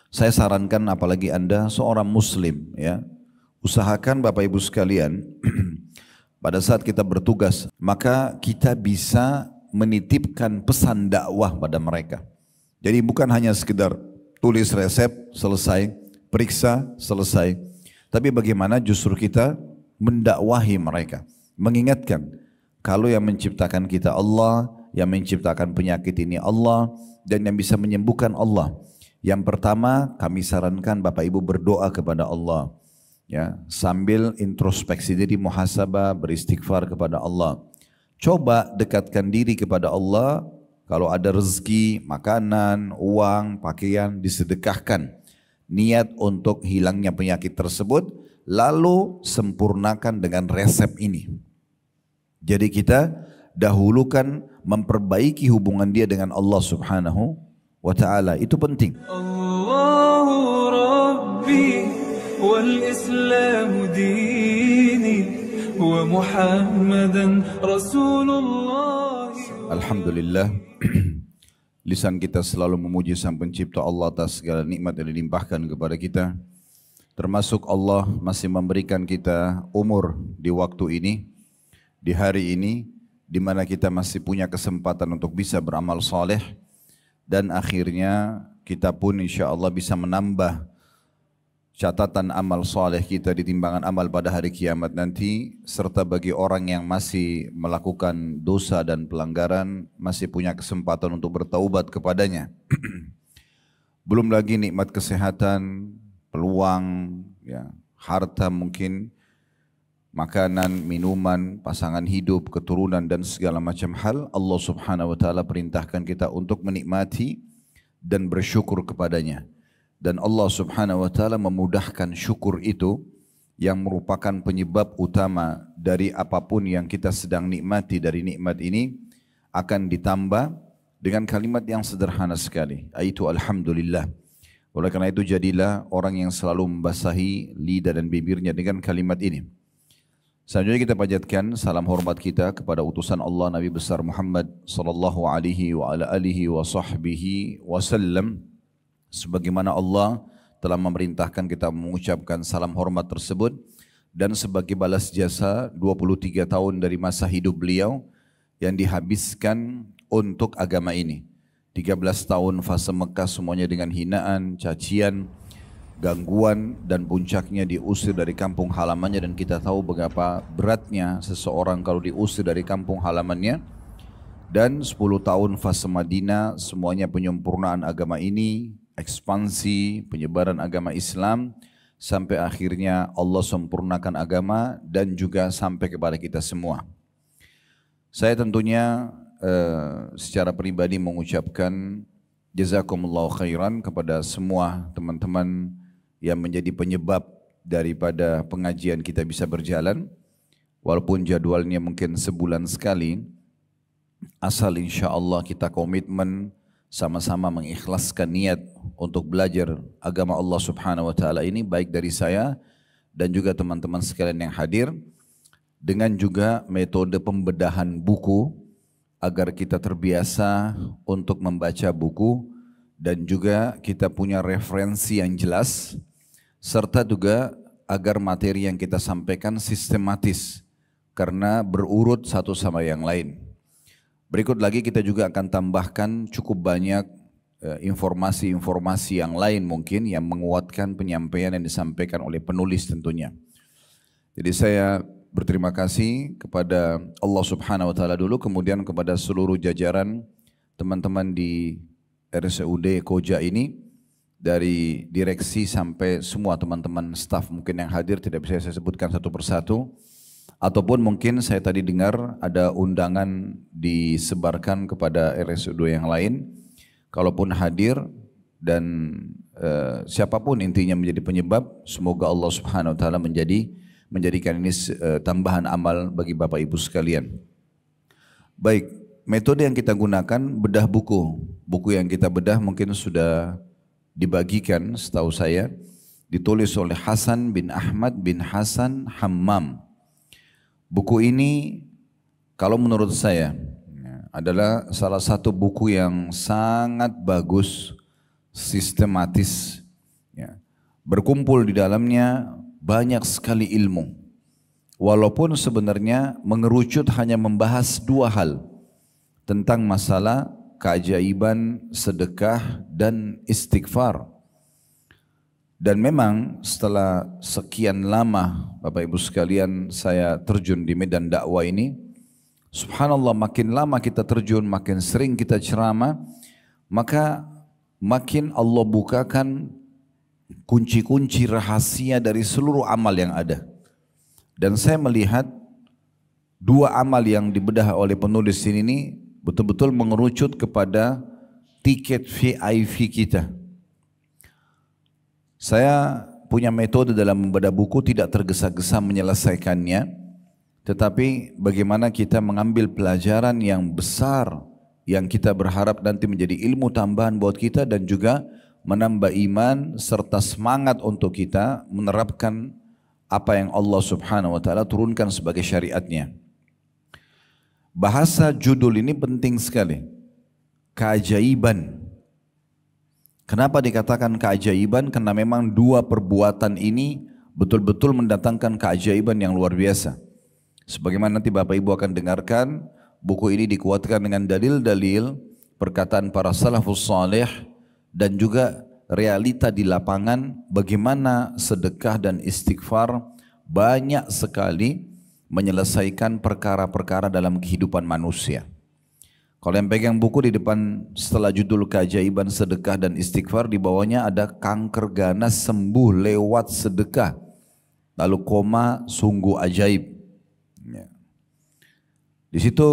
Saya sarankan apalagi Anda seorang muslim ya, usahakan Bapak Ibu sekalian pada saat kita bertugas maka kita bisa menitipkan pesan dakwah pada mereka. Jadi bukan hanya sekedar tulis resep selesai, periksa selesai, tapi bagaimana justru kita mendakwahi mereka, mengingatkan kalau yang menciptakan kita Allah, yang menciptakan penyakit ini Allah, dan yang bisa menyembuhkan Allah. Yang pertama kami sarankan Bapak Ibu berdoa kepada Allah, ya, sambil introspeksi diri, muhasabah, beristighfar kepada Allah. Coba dekatkan diri kepada Allah. Kalau ada rezeki, makanan, uang, pakaian, disedekahkan. Niat untuk hilangnya penyakit tersebut, lalu sempurnakan dengan resep ini. Jadi kita dahulukan memperbaiki hubungan dia dengan Allah Subhanahu wa ta'ala. Itu penting. Allahu Rabbi wal Islam dini wa Muhammadan Rasulullah. Alhamdulillah, lisan kita selalu memuji Sang Pencipta Allah atas segala nikmat yang dilimpahkan kepada kita. Termasuk Allah masih memberikan kita umur di waktu ini, di hari ini, di mana kita masih punya kesempatan untuk bisa beramal saleh, dan akhirnya kita pun insya Allah bisa menambah catatan amal saleh kita di timbangan amal pada hari kiamat nanti, serta bagi orang yang masih melakukan dosa dan pelanggaran masih punya kesempatan untuk bertaubat kepadanya. Belum lagi nikmat kesehatan, peluang, ya, harta mungkin, makanan, minuman, pasangan hidup, keturunan dan segala macam hal. Allah Subhanahu wa ta'ala perintahkan kita untuk menikmati dan bersyukur kepadanya. Dan Allah Subhanahu wa ta'ala memudahkan syukur itu yang merupakan penyebab utama dari apapun yang kita sedang nikmati dari nikmat ini akan ditambah dengan kalimat yang sederhana sekali, yaitu Alhamdulillah. Oleh karena itu jadilah orang yang selalu membasahi lidah dan bibirnya dengan kalimat ini. Selanjutnya kita panjatkan salam hormat kita kepada utusan Allah Nabi besar Muhammad sallallahu alaihi wa ala alihi wa sahbihi wasallam. Sebagaimana Allah telah memerintahkan kita mengucapkan salam hormat tersebut, dan sebagai balas jasa 23 tahun dari masa hidup beliau yang dihabiskan untuk agama ini. 13 tahun fase Mekah semuanya dengan hinaan, cacian, gangguan, dan puncaknya diusir dari kampung halamannya, dan kita tahu betapa beratnya seseorang kalau diusir dari kampung halamannya. Dan 10 tahun fase Madinah semuanya penyempurnaan agama ini, ekspansi penyebaran agama Islam, sampai akhirnya Allah sempurnakan agama dan juga sampai kepada kita semua. Saya tentunya secara pribadi mengucapkan jazakumullahu khairan kepada semua teman-teman yang menjadi penyebab daripada pengajian kita bisa berjalan. Walaupun jadwalnya mungkin sebulan sekali, asal insya Allah kita komitmen sama-sama mengikhlaskan niat untuk belajar agama Allah Subhanahu wa ta'ala ini, baik dari saya dan juga teman-teman sekalian yang hadir, dengan juga metode pembedahan buku agar kita terbiasa untuk membaca buku dan juga kita punya referensi yang jelas, serta juga agar materi yang kita sampaikan sistematis karena berurut satu sama yang lain. Berikut lagi kita juga akan tambahkan cukup banyak informasi-informasi yang lain mungkin yang menguatkan penyampaian yang disampaikan oleh penulis tentunya. Jadi saya berterima kasih kepada Allah Subhanahu wa ta'ala dulu, kemudian kepada seluruh jajaran teman-teman di RSUD Koja ini, dari direksi sampai semua teman-teman staf mungkin yang hadir tidak bisa saya sebutkan satu persatu. Ataupun mungkin saya tadi dengar ada undangan disebarkan kepada RSUD yang lain. Kalaupun hadir dan siapapun intinya menjadi penyebab, semoga Allah Subhanahu wa ta'ala menjadikan ini tambahan amal bagi Bapak Ibu sekalian. Baik, metode yang kita gunakan bedah buku. Buku yang kita bedah mungkin sudah dibagikan setahu saya, ditulis oleh Hasan bin Ahmad bin Hasan Hammam. Buku ini kalau menurut saya adalah salah satu buku yang sangat bagus, sistematis, Ya. Berkumpul di dalamnya banyak sekali ilmu. Walaupun sebenarnya mengerucut hanya membahas dua hal. Tentang masalah keajaiban, sedekah, dan istighfar. Dan memang setelah sekian lama Bapak Ibu sekalian saya terjun di medan dakwah ini, subhanallah makin lama kita terjun, makin sering kita ceramah, maka makin Allah bukakan kunci-kunci rahasia dari seluruh amal yang ada. Dan saya melihat dua amal yang dibedah oleh penulis ini betul-betul mengerucut kepada tiket VIP kita. Saya punya metode dalam membedah buku, tidak tergesa-gesa menyelesaikannya, tetapi bagaimana kita mengambil pelajaran yang besar yang kita berharap nanti menjadi ilmu tambahan buat kita dan juga menambah iman serta semangat untuk kita menerapkan apa yang Allah Subhanahu wa taala turunkan sebagai syariatnya. Bahasa judul ini penting sekali. Keajaiban. Kenapa dikatakan keajaiban? Karena memang dua perbuatan ini betul-betul mendatangkan keajaiban yang luar biasa. Sebagaimana nanti Bapak Ibu akan dengarkan, buku ini dikuatkan dengan dalil-dalil perkataan para salafus saleh dan juga realita di lapangan bagaimana sedekah dan istighfar banyak sekali menyelesaikan perkara-perkara dalam kehidupan manusia. Kalau yang pegang buku di depan setelah judul keajaiban sedekah dan istighfar, di bawahnya ada kanker ganas sembuh lewat sedekah. Lalu koma sungguh ajaib. Ya. Di situ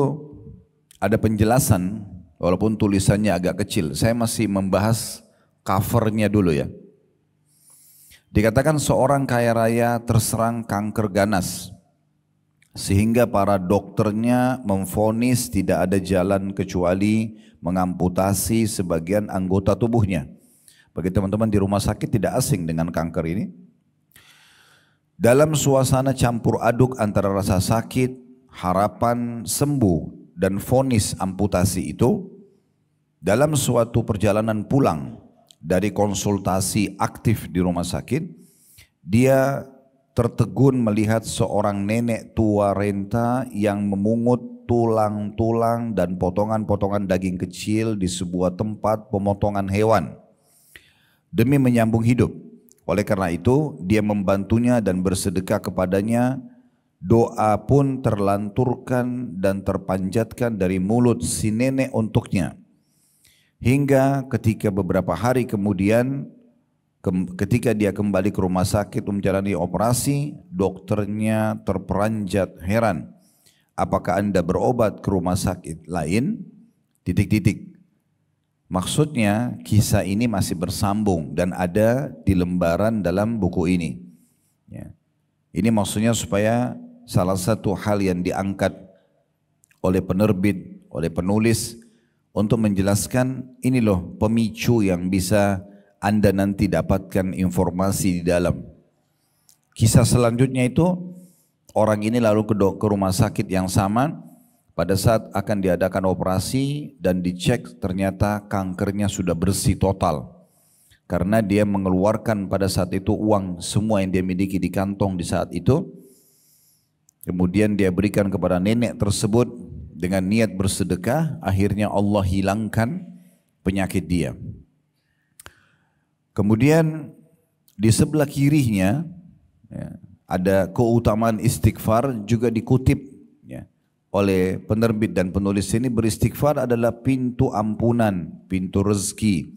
ada penjelasan walaupun tulisannya agak kecil. Saya masih membahas covernya dulu ya. Dikatakan seorang kaya raya terserang kanker ganas. Sehingga para dokternya memvonis tidak ada jalan kecuali mengamputasi sebagian anggota tubuhnya. Bagi teman-teman di rumah sakit tidak asing dengan kanker ini. Dalam suasana campur aduk antara rasa sakit, harapan sembuh dan vonis amputasi itu, dalam suatu perjalanan pulang dari konsultasi aktif di rumah sakit, dia tertegun melihat seorang nenek tua renta yang memungut tulang-tulang dan potongan-potongan daging kecil di sebuah tempat pemotongan hewan demi menyambung hidup. Oleh karena itu dia membantunya dan bersedekah kepadanya. Doa pun terlanturkan dan terpanjatkan dari mulut si nenek untuknya. Hingga ketika beberapa hari kemudian, ketika dia kembali ke rumah sakit menjalani operasi, dokternya terperanjat heran. Apakah Anda berobat ke rumah sakit lain? Titik-titik. Maksudnya kisah ini masih bersambung dan ada di lembaran dalam buku ini. Ya. Ini maksudnya supaya salah satu hal yang diangkat oleh penerbit, oleh penulis untuk menjelaskan ini loh pemicu yang bisa Anda nanti dapatkan informasi di dalam. Kisah selanjutnya itu orang ini lalu ke rumah sakit yang sama. Pada saat akan diadakan operasi dan dicek ternyata kankernya sudah bersih total. Karena dia mengeluarkan pada saat itu uang semua yang dia miliki di kantong di saat itu. Kemudian dia berikan kepada nenek tersebut dengan niat bersedekah. Akhirnya Allah hilangkan penyakit dia. Kemudian di sebelah kirinya ya, ada keutamaan istighfar juga dikutip ya, oleh penerbit dan penulis ini. Beristighfar adalah pintu ampunan, pintu rezeki,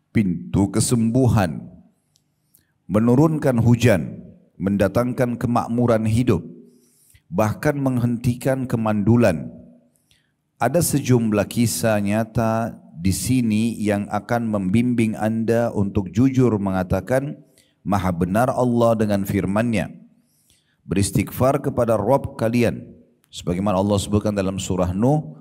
pintu kesembuhan, menurunkan hujan, mendatangkan kemakmuran hidup, bahkan menghentikan kemandulan. Ada sejumlah kisah nyata di sini yang akan membimbing Anda untuk jujur mengatakan maha benar Allah dengan firman-Nya. Beristighfar kepada Rabb kalian. Sebagaimana Allah sebutkan dalam surah Nuh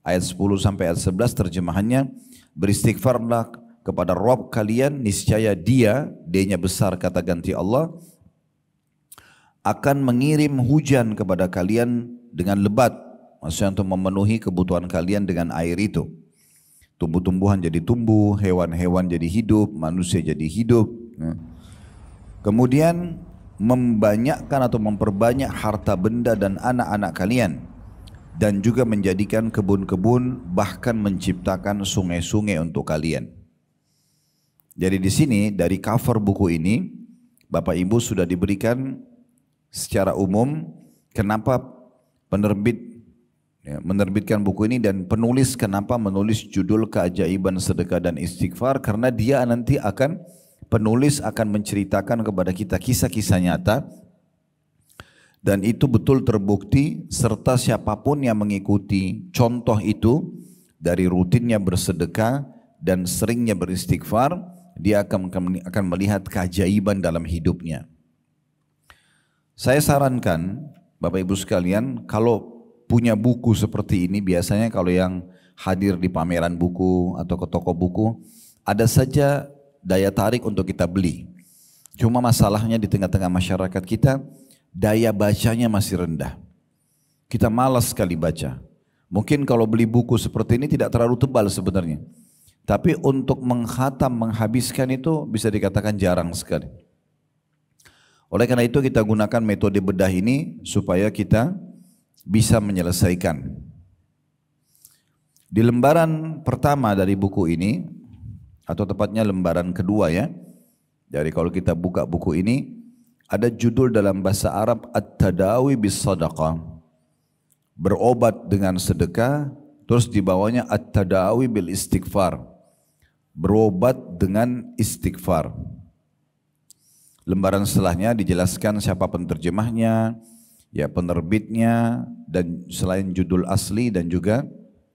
ayat 10 sampai ayat 11 terjemahannya, beristighfarlah kepada Rabb kalian, niscaya dia-nya besar kata ganti Allah, akan mengirim hujan kepada kalian dengan lebat, maksudnya untuk memenuhi kebutuhan kalian dengan air itu. Tumbuh-tumbuhan jadi tumbuh, hewan-hewan jadi hidup, manusia jadi hidup. Kemudian membanyakkan atau memperbanyak harta benda dan anak-anak kalian, dan juga menjadikan kebun-kebun, bahkan menciptakan sungai-sungai untuk kalian. Jadi di sini dari cover buku ini Bapak Ibu sudah diberikan secara umum kenapa penerbit menerbitkan buku ini, dan penulis kenapa menulis judul Keajaiban Sedekah dan Istighfar, karena dia nanti penulis akan menceritakan kepada kita kisah-kisah nyata, dan itu betul terbukti, serta siapapun yang mengikuti contoh itu dari rutinnya bersedekah dan seringnya beristighfar, dia akan melihat keajaiban dalam hidupnya. Saya sarankan Bapak Ibu sekalian, kalau punya buku seperti ini, biasanya kalau yang hadir di pameran buku atau ke toko buku, ada saja daya tarik untuk kita beli. Cuma masalahnya di tengah-tengah masyarakat kita, daya bacanya masih rendah. Kita malas sekali baca. Mungkin kalau beli buku seperti ini tidak terlalu tebal sebenarnya. Tapi untuk menghatam, menghabiskan itu bisa dikatakan jarang sekali. Oleh karena itu kita gunakan metode bedah ini supaya kita bisa menyelesaikan. Di lembaran pertama dari buku ini, atau tepatnya lembaran kedua ya, dari kalau kita buka buku ini, ada judul dalam bahasa Arab At-Tadawi bis Sadaqah, berobat dengan sedekah. Terus di bawahnya At-Tadawi bil Istighfar, berobat dengan istighfar. Lembaran setelahnya dijelaskan siapa penerjemahnya, ya penerbitnya, dan selain judul asli dan juga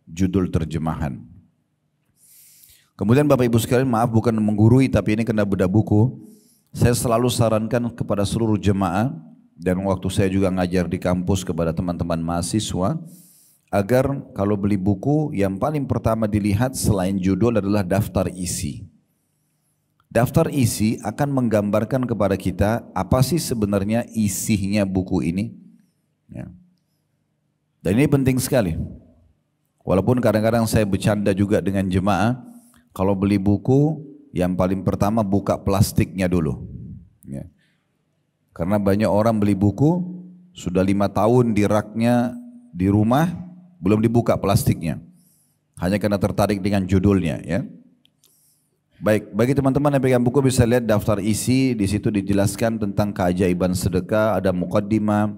judul terjemahan. Kemudian Bapak Ibu sekalian, maaf bukan menggurui tapi ini kena bedah buku. Saya selalu sarankan kepada seluruh jemaah, dan waktu saya juga ngajar di kampus kepada teman-teman mahasiswa, agar kalau beli buku yang paling pertama dilihat selain judul adalah daftar isi. Daftar isi akan menggambarkan kepada kita apa sih sebenarnya isinya buku ini. Ya. Dan ini penting sekali. Walaupun kadang-kadang saya bercanda juga dengan jemaah, kalau beli buku yang paling pertama buka plastiknya dulu. Ya. Karena banyak orang beli buku sudah 5 tahun di raknya di rumah, belum dibuka plastiknya, hanya karena tertarik dengan judulnya. Ya. Baik, bagi teman-teman yang pegang buku bisa lihat daftar isi. Di situ dijelaskan tentang keajaiban sedekah, ada muqaddimah,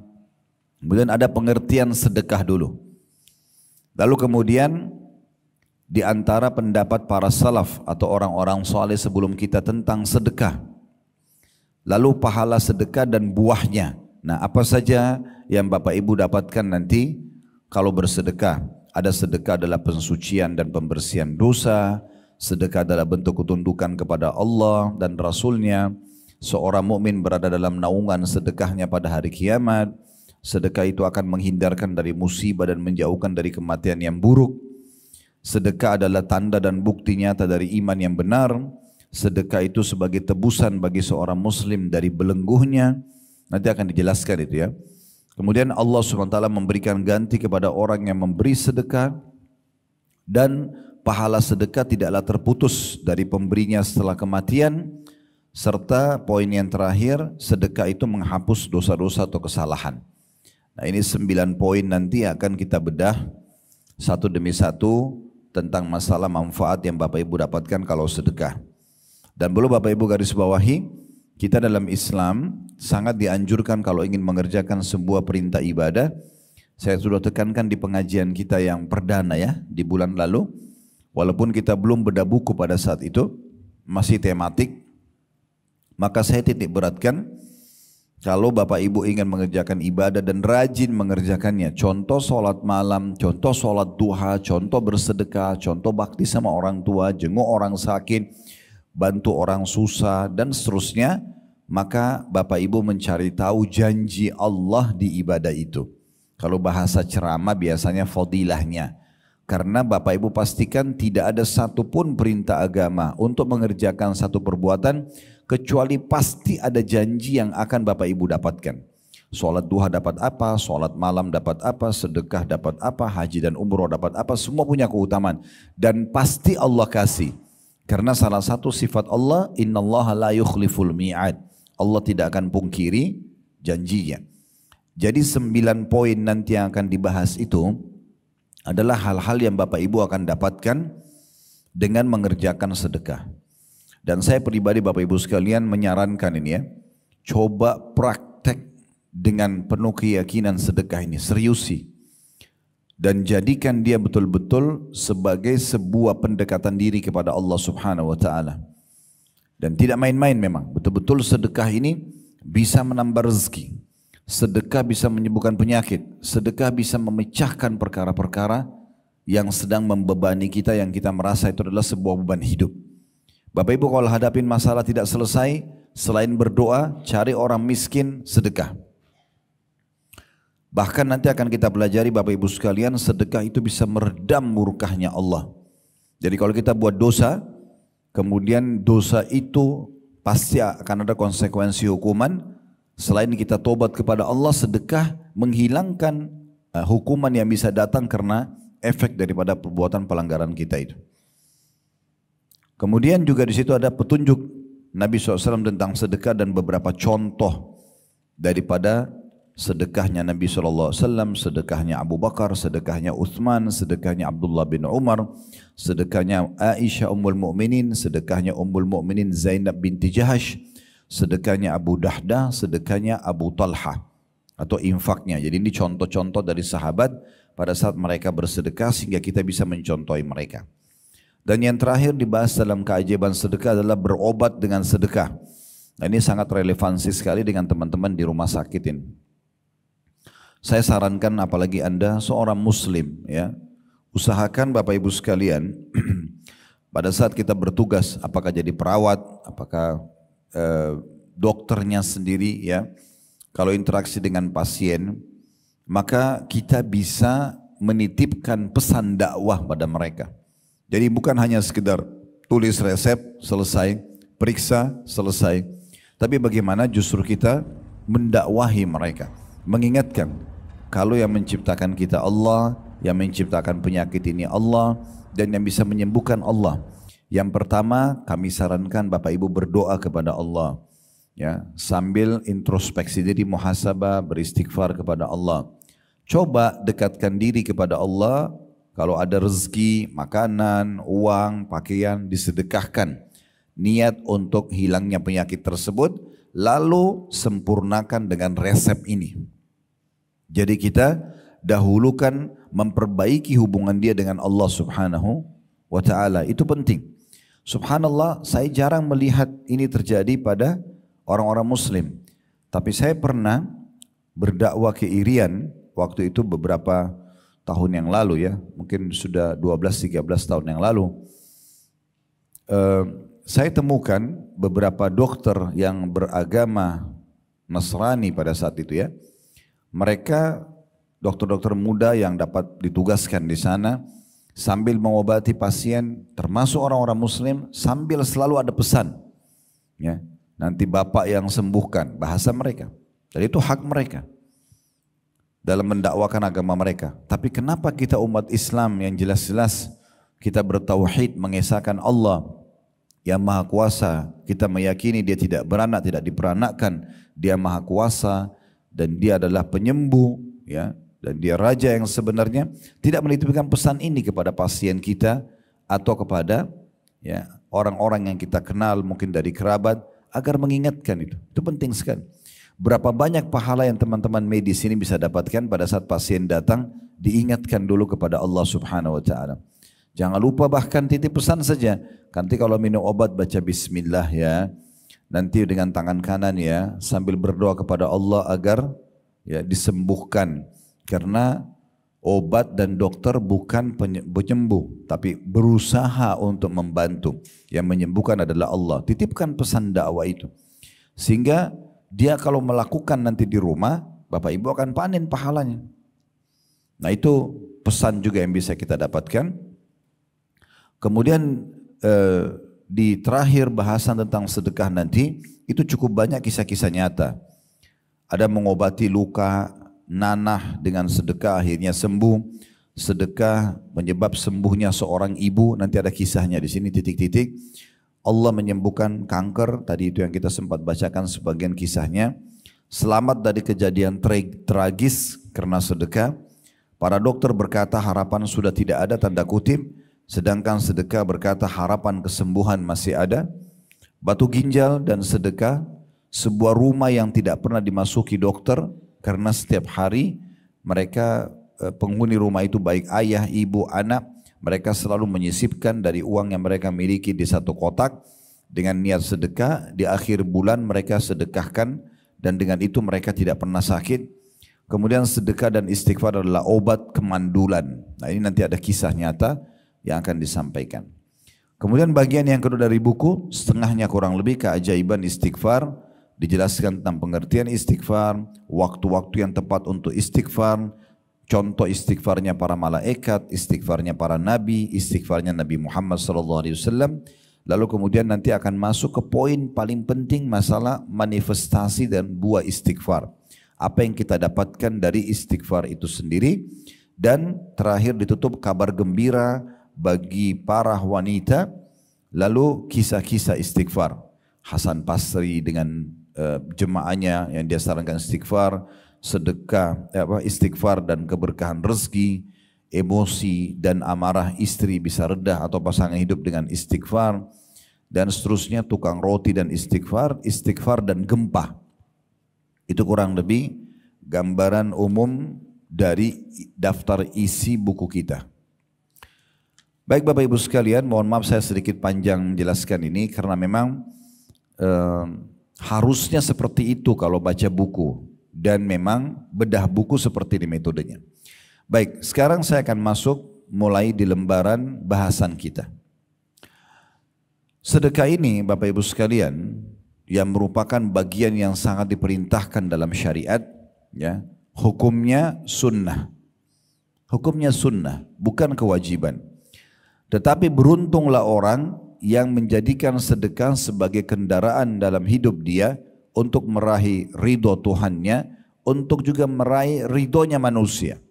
kemudian ada pengertian sedekah dulu. Lalu kemudian di antara pendapat para salaf atau orang-orang saleh sebelum kita tentang sedekah. Lalu pahala sedekah dan buahnya. Nah, apa saja yang Bapak Ibu dapatkan nanti kalau bersedekah? Ada sedekah adalah pensucian dan pembersihan dosa. Sedekah adalah bentuk ketundukan kepada Allah dan Rasulnya. Seorang mukmin berada dalam naungan sedekahnya pada hari kiamat. Sedekah itu akan menghindarkan dari musibah dan menjauhkan dari kematian yang buruk. Sedekah adalah tanda dan bukti nyata dari iman yang benar. Sedekah itu sebagai tebusan bagi seorang muslim dari belenggunya. Nanti akan dijelaskan itu ya. Kemudian Allah SWT memberikan ganti kepada orang yang memberi sedekah, dan pahala sedekah tidaklah terputus dari pemberinya setelah kematian, serta poin yang terakhir, sedekah itu menghapus dosa-dosa atau kesalahan. Nah, ini 9 poin nanti akan kita bedah satu demi satu tentang masalah manfaat yang Bapak Ibu dapatkan kalau sedekah. Dan perlu Bapak Ibu garis bawahi, kita dalam Islam sangat dianjurkan kalau ingin mengerjakan sebuah perintah ibadah. Saya sudah tekankan di pengajian kita yang perdana ya, di bulan lalu. Walaupun kita belum bedah buku pada saat itu, masih tematik, maka saya titik beratkan, kalau Bapak Ibu ingin mengerjakan ibadah dan rajin mengerjakannya, contoh sholat malam, contoh sholat duha, contoh bersedekah, contoh bakti sama orang tua, jenguk orang sakit, bantu orang susah, dan seterusnya, maka Bapak Ibu mencari tahu janji Allah di ibadah itu. Kalau bahasa ceramah biasanya fadilahnya. Karena Bapak Ibu pastikan tidak ada satupun perintah agama untuk mengerjakan satu perbuatan kecuali pasti ada janji yang akan Bapak Ibu dapatkan. Sholat duha dapat apa, sholat malam dapat apa, sedekah dapat apa, haji dan umroh dapat apa, semua punya keutamaan. Dan pasti Allah kasih. Karena salah satu sifat Allah, innallaha la yukhliful mi'ad. Allah tidak akan pungkiri janjinya. Jadi 9 poin nanti yang akan dibahas itu adalah hal-hal yang Bapak Ibu akan dapatkan dengan mengerjakan sedekah. Dan saya pribadi Bapak Ibu sekalian menyarankan ini ya, coba praktek dengan penuh keyakinan sedekah ini, seriusi. Dan jadikan dia betul-betul sebagai sebuah pendekatan diri kepada Allah Subhanahu wa Ta'ala. Dan tidak main-main memang, betul-betul sedekah ini bisa menambah rezeki. Sedekah bisa menyembuhkan penyakit. Sedekah bisa memecahkan perkara-perkara yang sedang membebani kita, yang kita merasa itu adalah sebuah beban hidup. Bapak Ibu kalau hadapin masalah tidak selesai, selain berdoa, cari orang miskin, sedekah. Bahkan nanti akan kita pelajari Bapak Ibu sekalian, sedekah itu bisa meredam murkahnya Allah. Jadi kalau kita buat dosa, kemudian dosa itu pasti akan ada konsekuensi hukuman. Selain kita tobat kepada Allah, sedekah menghilangkan hukuman yang bisa datang karena efek daripada perbuatan pelanggaran kita itu. Kemudian juga di situ ada petunjuk Nabi SAW tentang sedekah dan beberapa contoh daripada sedekahnya Nabi SAW, sedekahnya Abu Bakar, sedekahnya Uthman, sedekahnya Abdullah bin Umar, sedekahnya Aisyah Ummul Mukminin, sedekahnya Ummul Mukminin Zainab binti Jahash, sedekahnya Abu Dahdah, sedekahnya Abu Talha atau infaknya. Jadi ini contoh-contoh dari sahabat pada saat mereka bersedekah sehingga kita bisa mencontohi mereka. Dan yang terakhir dibahas dalam keajaiban sedekah adalah berobat dengan sedekah. Nah, ini sangat relevansi sekali dengan teman-teman di rumah sakit ini. Saya sarankan apalagi Anda seorang muslim ya, usahakan Bapak Ibu sekalian pada saat kita bertugas, apakah jadi perawat, apakah dokternya sendiri ya, kalau interaksi dengan pasien, maka kita bisa menitipkan pesan dakwah pada mereka. Jadi bukan hanya sekedar tulis resep, selesai, periksa, selesai. Tapi bagaimana justru kita mendakwahi mereka, mengingatkan kalau yang menciptakan kita Allah, yang menciptakan penyakit ini Allah, dan yang bisa menyembuhkan Allah. Yang pertama kami sarankan Bapak Ibu berdoa kepada Allah, ya, sambil introspeksi diri, muhasabah, beristighfar kepada Allah. Coba dekatkan diri kepada Allah. Kalau ada rezeki, makanan, uang, pakaian disedekahkan. Niat untuk hilangnya penyakit tersebut, lalu sempurnakan dengan resep ini. Jadi kita dahulukan memperbaiki hubungan dia dengan Allah Subhanahu wa Ta'ala. Itu penting. Subhanallah, saya jarang melihat ini terjadi pada orang-orang muslim. Tapi saya pernah berdakwah ke Irian waktu itu beberapa tahun yang lalu ya, mungkin sudah 12-13 tahun yang lalu. Saya temukan beberapa dokter yang beragama Nasrani pada saat itu ya. Mereka dokter-dokter muda yang dapat ditugaskan di sana sambil mengobati pasien, termasuk orang-orang muslim, sambil selalu ada pesan. Ya, nanti Bapak yang sembuhkan, bahasa mereka. Dan itu hak mereka dalam mendakwakan agama mereka. Tapi kenapa kita umat Islam yang jelas-jelas kita bertauhid, mengesahkan Allah yang Maha Kuasa, kita meyakini Dia tidak beranak, tidak diperanakkan, Dia Maha Kuasa dan Dia adalah penyembuh, ya, dan Dia Raja yang sebenarnya, tidak menitipkan pesan ini kepada pasien kita atau kepada ya orang-orang yang kita kenal mungkin dari kerabat agar mengingatkan itu. Itu penting sekali. Berapa banyak pahala yang teman-teman medis ini bisa dapatkan pada saat pasien datang, diingatkan dulu kepada Allah Subhanahu wa Ta'ala. Jangan lupa bahkan titip pesan saja. Nanti kalau minum obat baca bismillah ya. Nanti dengan tangan kanan ya, sambil berdoa kepada Allah agar ya disembuhkan. Karena obat dan dokter bukan penyembuh, tapi berusaha untuk membantu. Yang menyembuhkan adalah Allah. Titipkan pesan dakwah itu. Sehingga dia kalau melakukan nanti di rumah, Bapak Ibu akan panen pahalanya. Nah itu pesan juga yang bisa kita dapatkan. Kemudian di terakhir bahasan tentang sedekah nanti, itu cukup banyak kisah-kisah nyata. Ada mengobati luka, nanah dengan sedekah akhirnya sembuh. sedekah menyebab sembuhnya seorang ibu, nanti ada kisahnya di sini titik-titik. Allah menyembuhkan kanker, tadi itu yang kita sempat bacakan sebagian kisahnya. Selamat dari kejadian tragis karena sedekah. Para dokter berkata harapan sudah tidak ada, tanda kutip, sedangkan sedekah berkata harapan kesembuhan masih ada. Batu ginjal dan sedekah, sebuah rumah yang tidak pernah dimasuki dokter karena setiap hari mereka penghuni rumah itu baik ayah, ibu, anak, mereka selalu menyisipkan dari uang yang mereka miliki di satu kotak dengan niat sedekah. Di akhir bulan mereka sedekahkan dan dengan itu mereka tidak pernah sakit. Kemudian sedekah dan istighfar adalah obat kemandulan. Nah ini nanti ada kisah nyata yang akan disampaikan. Kemudian bagian yang kedua dari buku, setengahnya kurang lebih keajaiban istighfar. Dijelaskan tentang pengertian istighfar, waktu-waktu yang tepat untuk istighfar, contoh istighfarnya para malaikat, istighfarnya para nabi, istighfarnya Nabi Muhammad SAW. Lalu kemudian nanti akan masuk ke poin paling penting masalah manifestasi dan buah istighfar. Apa yang kita dapatkan dari istighfar itu sendiri. Dan terakhir ditutup kabar gembira bagi para wanita. Lalu kisah-kisah istighfar. Hasan Basri dengan jemaahnya yang dia sarankan istighfar, sedekah, istighfar dan keberkahan rezeki, emosi dan amarah istri bisa redah atau pasangan hidup dengan istighfar, dan seterusnya tukang roti dan istighfar, istighfar dan gempa. Itu kurang lebih gambaran umum dari daftar isi buku kita. Baik Bapak Ibu sekalian, mohon maaf saya sedikit panjang menjelaskan ini karena memang harusnya seperti itu kalau baca buku. Dan memang bedah buku seperti di metodenya. Baik, sekarang saya akan masuk mulai di lembaran bahasan kita. Sedekah ini Bapak Ibu sekalian yang merupakan bagian yang sangat diperintahkan dalam syariat, ya, hukumnya sunnah. Hukumnya sunnah, bukan kewajiban. Tetapi beruntunglah orang yang menjadikan sedekah sebagai kendaraan dalam hidup dia untuk meraih ridho Tuhannya, untuk juga meraih ridhonya manusia.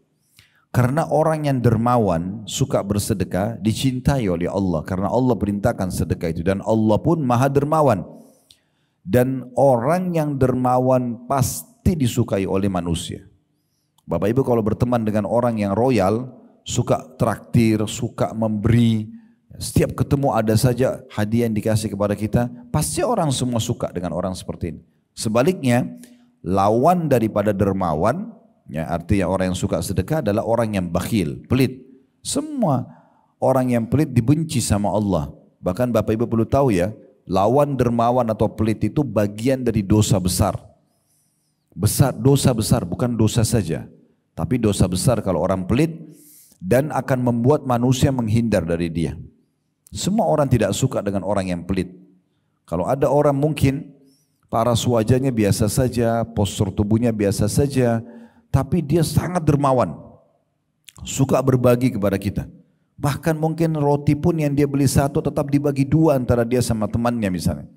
Karena orang yang dermawan suka bersedekah dicintai oleh Allah, karena Allah perintahkan sedekah itu, dan Allah pun maha dermawan. Dan orang yang dermawan pasti disukai oleh manusia. Bapak Ibu kalau berteman dengan orang yang royal, suka traktir, suka memberi, setiap ketemu ada saja hadiah yang dikasih kepada kita, pasti orang semua suka dengan orang seperti ini. Sebaliknya, lawan daripada dermawan, ya, artinya orang yang suka sedekah adalah orang yang bakhil, pelit. Semua orang yang pelit dibenci sama Allah. Bahkan Bapak Ibu perlu tahu ya, lawan dermawan atau pelit itu bagian dari dosa besar. Dosa besar, bukan dosa saja. Tapi dosa besar kalau orang pelit, dan akan membuat manusia menghindar dari dia. Semua orang tidak suka dengan orang yang pelit. Kalau ada orang mungkin paras wajahnya biasa saja, postur tubuhnya biasa saja, tapi dia sangat dermawan, suka berbagi kepada kita. Bahkan mungkin roti pun yang dia beli satu tetap dibagi dua antara dia sama temannya misalnya.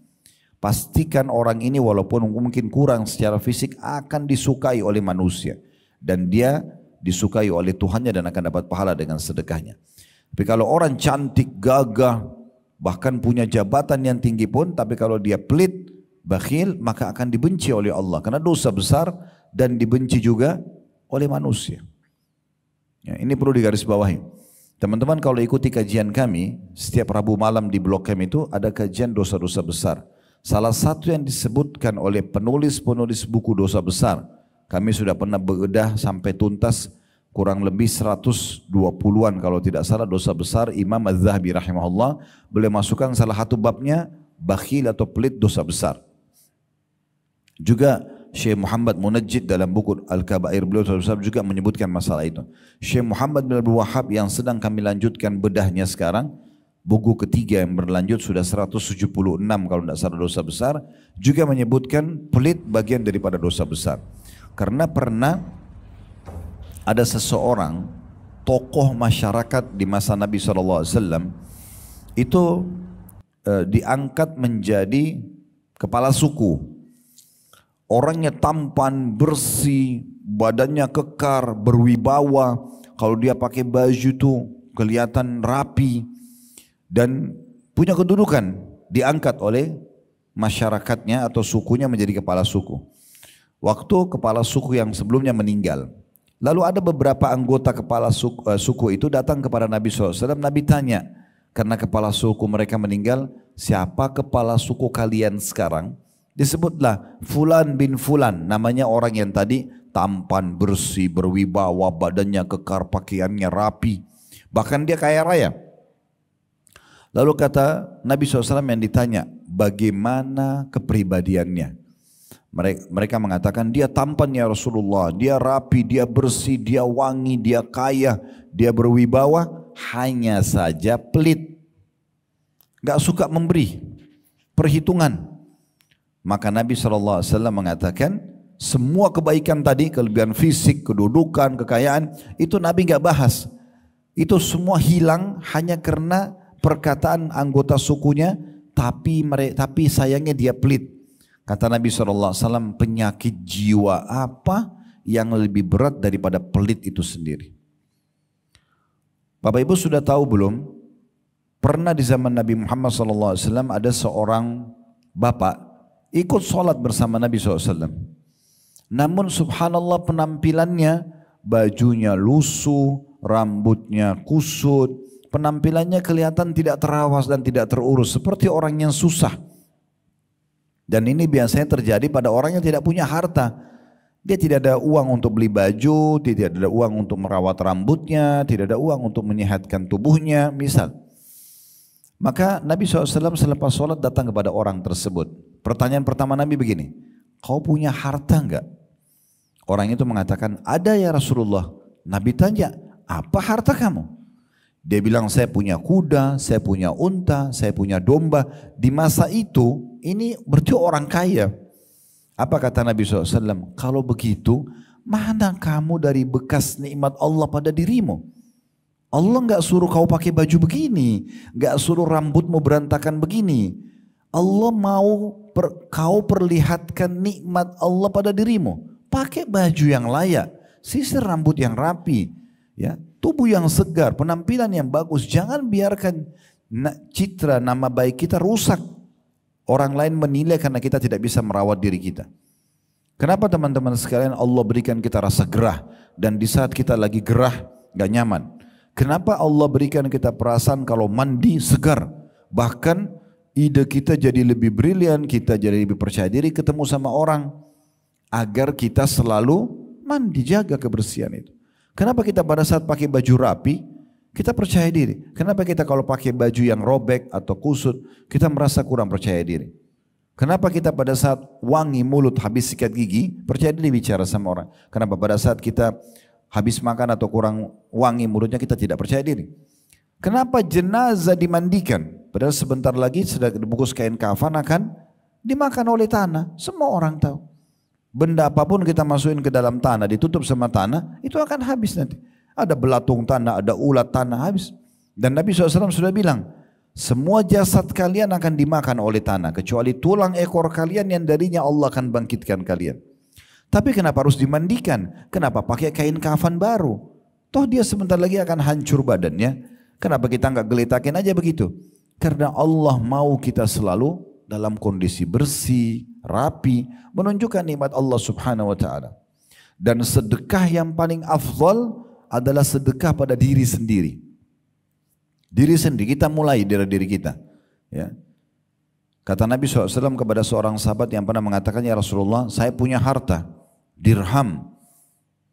Pastikan orang ini walaupun mungkin kurang secara fisik akan disukai oleh manusia. Dan dia disukai oleh Tuhannya dan akan dapat pahala dengan sedekahnya. Tapi kalau orang cantik, gagah, bahkan punya jabatan yang tinggi pun, tapi kalau dia pelit, bakhil, maka akan dibenci oleh Allah karena dosa besar dan dibenci juga oleh manusia. Ya, ini perlu digarisbawahi. Teman-teman kalau ikuti kajian kami, setiap Rabu malam di blog kami itu ada kajian dosa-dosa besar. Salah satu yang disebutkan oleh penulis-penulis buku dosa besar, kami sudah pernah bedah sampai tuntas kurang lebih 120-an kalau tidak salah dosa besar. Imam Az-Zahabi rahimahullah beliau masukkan salah satu babnya bakhil atau pelit dosa besar. Juga Syekh Muhammad Munajjid dalam buku Al-Kabair beliau juga menyebutkan masalah itu. Syekh Muhammad bin Abdul Wahhab yang sedang kami lanjutkan bedahnya sekarang, buku ketiga yang berlanjut sudah 176 kalau tidak salah dosa besar, juga menyebutkan pelit bagian daripada dosa besar. Karena pernah ada seseorang tokoh masyarakat di masa Nabi SAW itu diangkat menjadi kepala suku. Orangnya tampan, bersih, badannya kekar, berwibawa, Kalau dia pakai baju tuh kelihatan rapi dan punya kedudukan, diangkat oleh masyarakatnya atau sukunya menjadi kepala suku. Waktu kepala suku yang sebelumnya meninggal, lalu ada beberapa anggota kepala suku itu datang kepada Nabi SAW. Nabi tanya, karena kepala suku mereka meninggal, siapa kepala suku kalian sekarang? Disebutlah Fulan bin Fulan, namanya orang yang tadi tampan, bersih, berwibawa, badannya kekar, pakaiannya rapi, bahkan dia kaya raya. Lalu kata Nabi SAW yang ditanya, bagaimana kepribadiannya? Mereka mengatakan, dia tampan ya Rasulullah, dia rapi, dia bersih, dia wangi, dia kaya, dia berwibawa, hanya saja pelit, gak suka memberi, perhitungan. Maka Nabi SAW mengatakan, semua kebaikan tadi, kelebihan fisik, kedudukan, kekayaan, itu Nabi gak bahas. Itu semua hilang hanya karena perkataan anggota sukunya, tapi sayangnya dia pelit. Kata Nabi SAW, penyakit jiwa apa yang lebih berat daripada pelit itu sendiri? Bapak Ibu sudah tahu belum? Pernah di zaman Nabi Muhammad SAW ada seorang bapak ikut sholat bersama Nabi SAW. Namun subhanallah penampilannya, bajunya lusuh, rambutnya kusut, penampilannya kelihatan tidak terawas dan tidak terurus, seperti orang yang susah. Dan ini biasanya terjadi pada orang yang tidak punya harta. Dia tidak ada uang untuk beli baju, tidak ada uang untuk merawat rambutnya, tidak ada uang untuk menyehatkan tubuhnya, misal. Maka Nabi SAW selepas sholat datang kepada orang tersebut. Pertanyaan pertama Nabi begini, kau punya harta enggak? Orang itu mengatakan, ada ya Rasulullah. Nabi tanya, apa harta kamu? Dia bilang, saya punya kuda, saya punya unta, saya punya domba. Di masa itu, ini berarti orang kaya. Apa kata Nabi SAW? Kalau begitu, mana kamu dari bekas nikmat Allah pada dirimu? Allah enggak suruh kau pakai baju begini, enggak suruh rambutmu berantakan begini. Allah mau kau perlihatkan nikmat Allah pada dirimu. Pakai baju yang layak, sisir rambut yang rapi, ya, tubuh yang segar, penampilan yang bagus. Jangan biarkan citra nama baik kita rusak. Orang lain menilai karena kita tidak bisa merawat diri kita. Kenapa teman-teman sekalian Allah berikan kita rasa gerah, dan di saat kita lagi gerah gak nyaman? Kenapa Allah berikan kita perasaan kalau mandi segar? Bahkan ide kita jadi lebih brilian, kita jadi lebih percaya diri ketemu sama orang. Agar kita selalu mandi, jaga kebersihan itu. Kenapa kita pada saat pakai baju rapi, kita percaya diri? Kenapa kita kalau pakai baju yang robek atau kusut, kita merasa kurang percaya diri? Kenapa kita pada saat wangi mulut, habis sikat gigi, percaya diri bicara sama orang? Kenapa pada saat kita habis makan atau kurang wangi mulutnya, kita tidak percaya diri? Kenapa jenazah dimandikan? Padahal sebentar lagi sudah dibungkus kain kafan akan dimakan oleh tanah. Semua orang tahu. Benda apapun kita masukin ke dalam tanah, ditutup sama tanah, itu akan habis nanti. Ada belatung tanah, ada ulat tanah, habis. Dan Nabi SAW sudah bilang, semua jasad kalian akan dimakan oleh tanah, kecuali tulang ekor kalian yang darinya Allah akan bangkitkan kalian. Tapi kenapa harus dimandikan? Kenapa pakai kain kafan baru? Toh dia sebentar lagi akan hancur badannya. Kenapa kita nggak geletakin aja begitu? Karena Allah mau kita selalu dalam kondisi bersih, rapi, menunjukkan nikmat Allah Subhanahu wa taala. Dan sedekah yang paling afdal adalah sedekah pada diri sendiri. Diri sendiri, kita mulai dari diri kita. Ya. Kata Nabi SAW kepada seorang sahabat yang pernah mengatakan, ya Rasulullah, saya punya harta, dirham.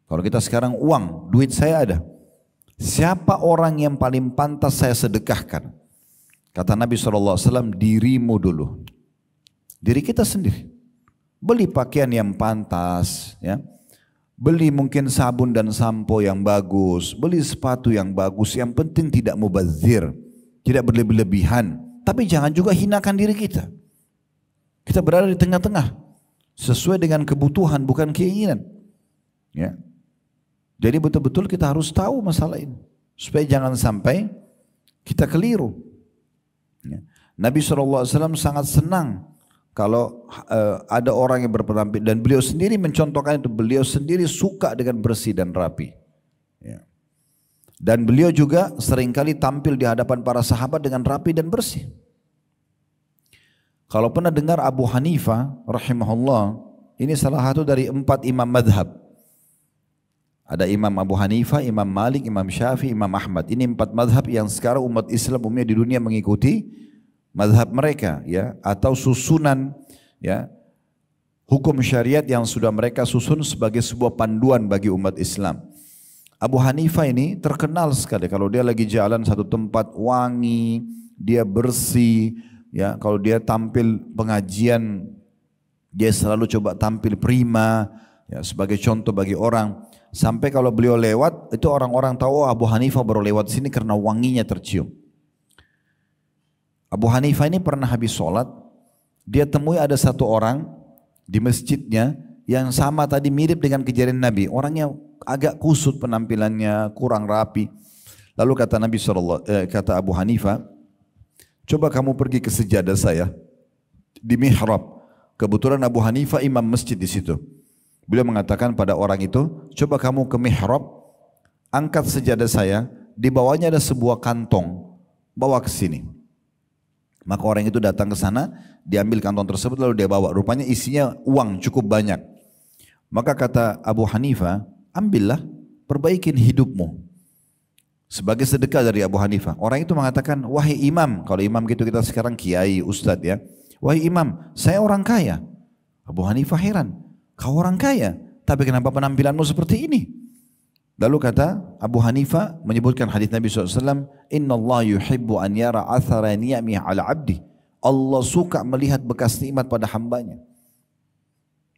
Kalau kita sekarang uang, duit saya ada. Siapa orang yang paling pantas saya sedekahkan? Kata Nabi SAW, dirimu dulu. Diri kita sendiri. Beli pakaian yang pantas, ya. Beli mungkin sabun dan sampo yang bagus, beli sepatu yang bagus, yang penting tidak mubazir, tidak berlebihan, tapi jangan juga hinakan diri kita. Kita berada di tengah-tengah, sesuai dengan kebutuhan bukan keinginan. Ya. Jadi betul-betul kita harus tahu masalah ini, supaya jangan sampai kita keliru. Ya. Nabi SAW sangat senang kalau ada orang yang berpenampilan, dan beliau sendiri mencontohkan itu, beliau sendiri suka dengan bersih dan rapi. Ya. Dan beliau juga seringkali tampil di hadapan para sahabat dengan rapi dan bersih. Kalau pernah dengar Abu Hanifah rahimahullah, ini salah satu dari 4 imam madhab. Ada Imam Abu Hanifah, Imam Malik, Imam Syafi'i, Imam Ahmad. Ini 4 madhab yang sekarang umat Islam umumnya di dunia mengikuti madhab mereka, ya, atau susunan, ya, hukum syariat yang sudah mereka susun sebagai sebuah panduan bagi umat Islam. Abu Hanifah ini terkenal sekali kalau dia lagi jalan satu tempat wangi, dia bersih, ya, kalau dia tampil pengajian dia selalu coba tampil prima, ya, sebagai contoh bagi orang. Sampai kalau beliau lewat itu orang-orang tahu, oh, Abu Hanifah baru lewat sini karena wanginya tercium. Abu Hanifah ini pernah habis sholat, dia temui ada satu orang di masjidnya yang sama tadi mirip dengan kejadian Nabi. Orangnya agak kusut penampilannya, kurang rapi. Lalu kata kata Abu Hanifah, coba kamu pergi ke sejadah saya di mihrab. Kebetulan Abu Hanifah imam masjid di situ. Beliau mengatakan pada orang itu, coba kamu ke mihrab, angkat sejadah saya, di bawahnya ada sebuah kantong, bawa ke sini. Maka orang itu datang ke sana, diambil kantong tersebut lalu dia bawa. Rupanya isinya uang cukup banyak. Maka kata Abu Hanifah, ambillah, perbaikin hidupmu. Sebagai sedekah dari Abu Hanifah. Orang itu mengatakan, wahai imam, kalau imam gitu kita sekarang kiai, ustadz, ya. Wahai imam, saya orang kaya. Abu Hanifah heran, kau orang kaya, tapi kenapa penampilanmu seperti ini? Lalu kata Abu Hanifah menyebutkan hadis Nabi SAW, Inna Allah yuhibbu an yara athara ni'amih ala abdi. Allah suka melihat bekas nikmat pada hambanya.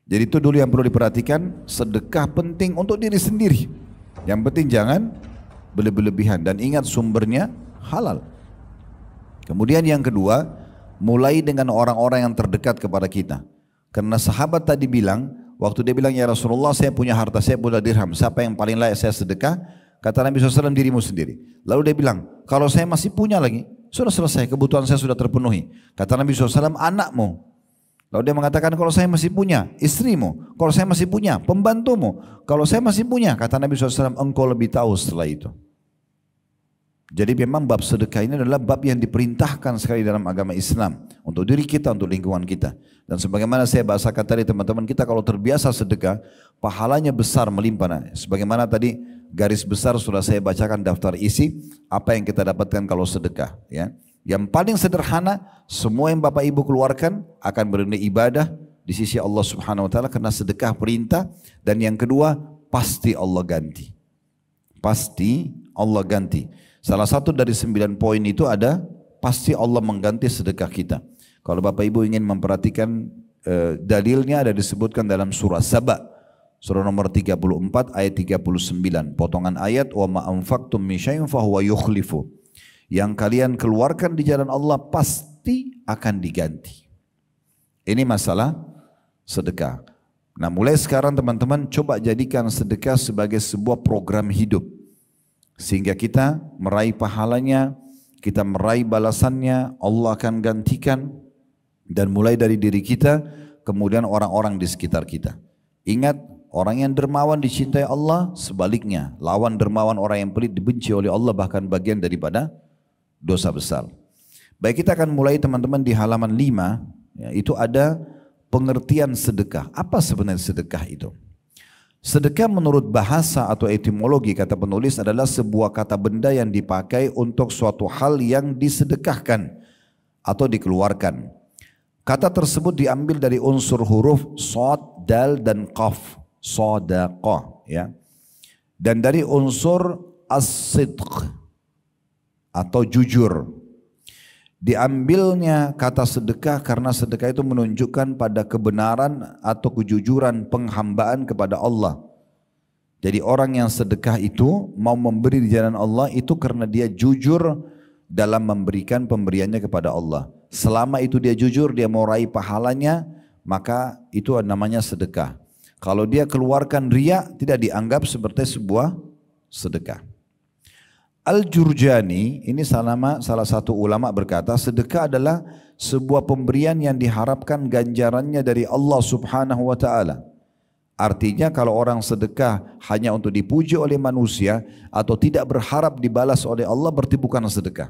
Jadi itu dulu yang perlu diperhatikan, sedekah penting untuk diri sendiri. Yang penting jangan berlebihan dan ingat sumbernya halal. Kemudian yang kedua, mulai dengan orang-orang yang terdekat kepada kita. Karena sahabat tadi bilang, waktu dia bilang, ya Rasulullah saya punya harta, saya punya dirham, siapa yang paling layak saya sedekah? Kata Nabi SAW, dirimu sendiri. Lalu dia bilang, kalau saya masih punya lagi, sudah selesai, kebutuhan saya sudah terpenuhi. Kata Nabi SAW, anakmu. Lalu dia mengatakan, kalau saya masih punya, istrimu. Kalau saya masih punya, pembantumu. Kalau saya masih punya, kata Nabi SAW, engkau lebih tahu setelah itu. Jadi memang bab sedekah ini adalah bab yang diperintahkan sekali dalam agama Islam. Untuk diri kita, untuk lingkungan kita. Dan sebagaimana saya bahasakan tadi teman-teman, kita kalau terbiasa sedekah, pahalanya besar melimpah. Sebagaimana tadi garis besar sudah saya bacakan daftar isi, apa yang kita dapatkan kalau sedekah. Ya. Yang paling sederhana, semua yang Bapak Ibu keluarkan akan bernilai ibadah di sisi Allah Subhanahu Wa Taala karena sedekah perintah. Dan yang kedua, pasti Allah ganti. Pasti Allah ganti. Salah satu dari 9 poin itu ada pasti Allah mengganti sedekah kita. Kalau Bapak Ibu ingin memperhatikan dalilnya ada disebutkan dalam surah Saba, surah nomor 34 ayat 39. Potongan ayat wa ma anfaqtum min syai'in fahuwa yukhlifu. Yang kalian keluarkan di jalan Allah pasti akan diganti. Ini masalah sedekah. Nah, mulai sekarang teman-teman coba jadikan sedekah sebagai sebuah program hidup. Sehingga kita meraih pahalanya, kita meraih balasannya, Allah akan gantikan. Dan mulai dari diri kita, kemudian orang-orang di sekitar kita. Ingat, orang yang dermawan dicintai Allah, sebaliknya. Lawan dermawan orang yang pelit dibenci oleh Allah, bahkan bagian daripada dosa besar. Baik, kita akan mulai teman-teman di halaman 5, ya, itu ada pengertian sedekah. Apa sebenarnya sedekah itu? Sedekah menurut bahasa atau etimologi kata penulis adalah sebuah kata benda yang dipakai untuk suatu hal yang disedekahkan atau dikeluarkan. Kata tersebut diambil dari unsur huruf shad, dal dan qaf, sadaqah, ya. Dan dari unsur as-sidq atau jujur. Diambilnya kata sedekah karena sedekah itu menunjukkan pada kebenaran atau kejujuran penghambaan kepada Allah. Jadi orang yang sedekah itu mau memberi di jalan Allah itu karena dia jujur dalam memberikan pemberiannya kepada Allah. Selama itu dia jujur, dia mau raih pahalanya, maka itu namanya sedekah. Kalau dia keluarkan riya, tidak dianggap seperti sebuah sedekah. Al-Jurjani, ini salah satu ulama berkata, sedekah adalah sebuah pemberian yang diharapkan ganjarannya dari Allah Subhanahu wa Ta'ala. Artinya kalau orang sedekah hanya untuk dipuji oleh manusia atau tidak berharap dibalas oleh Allah berarti bukan sedekah.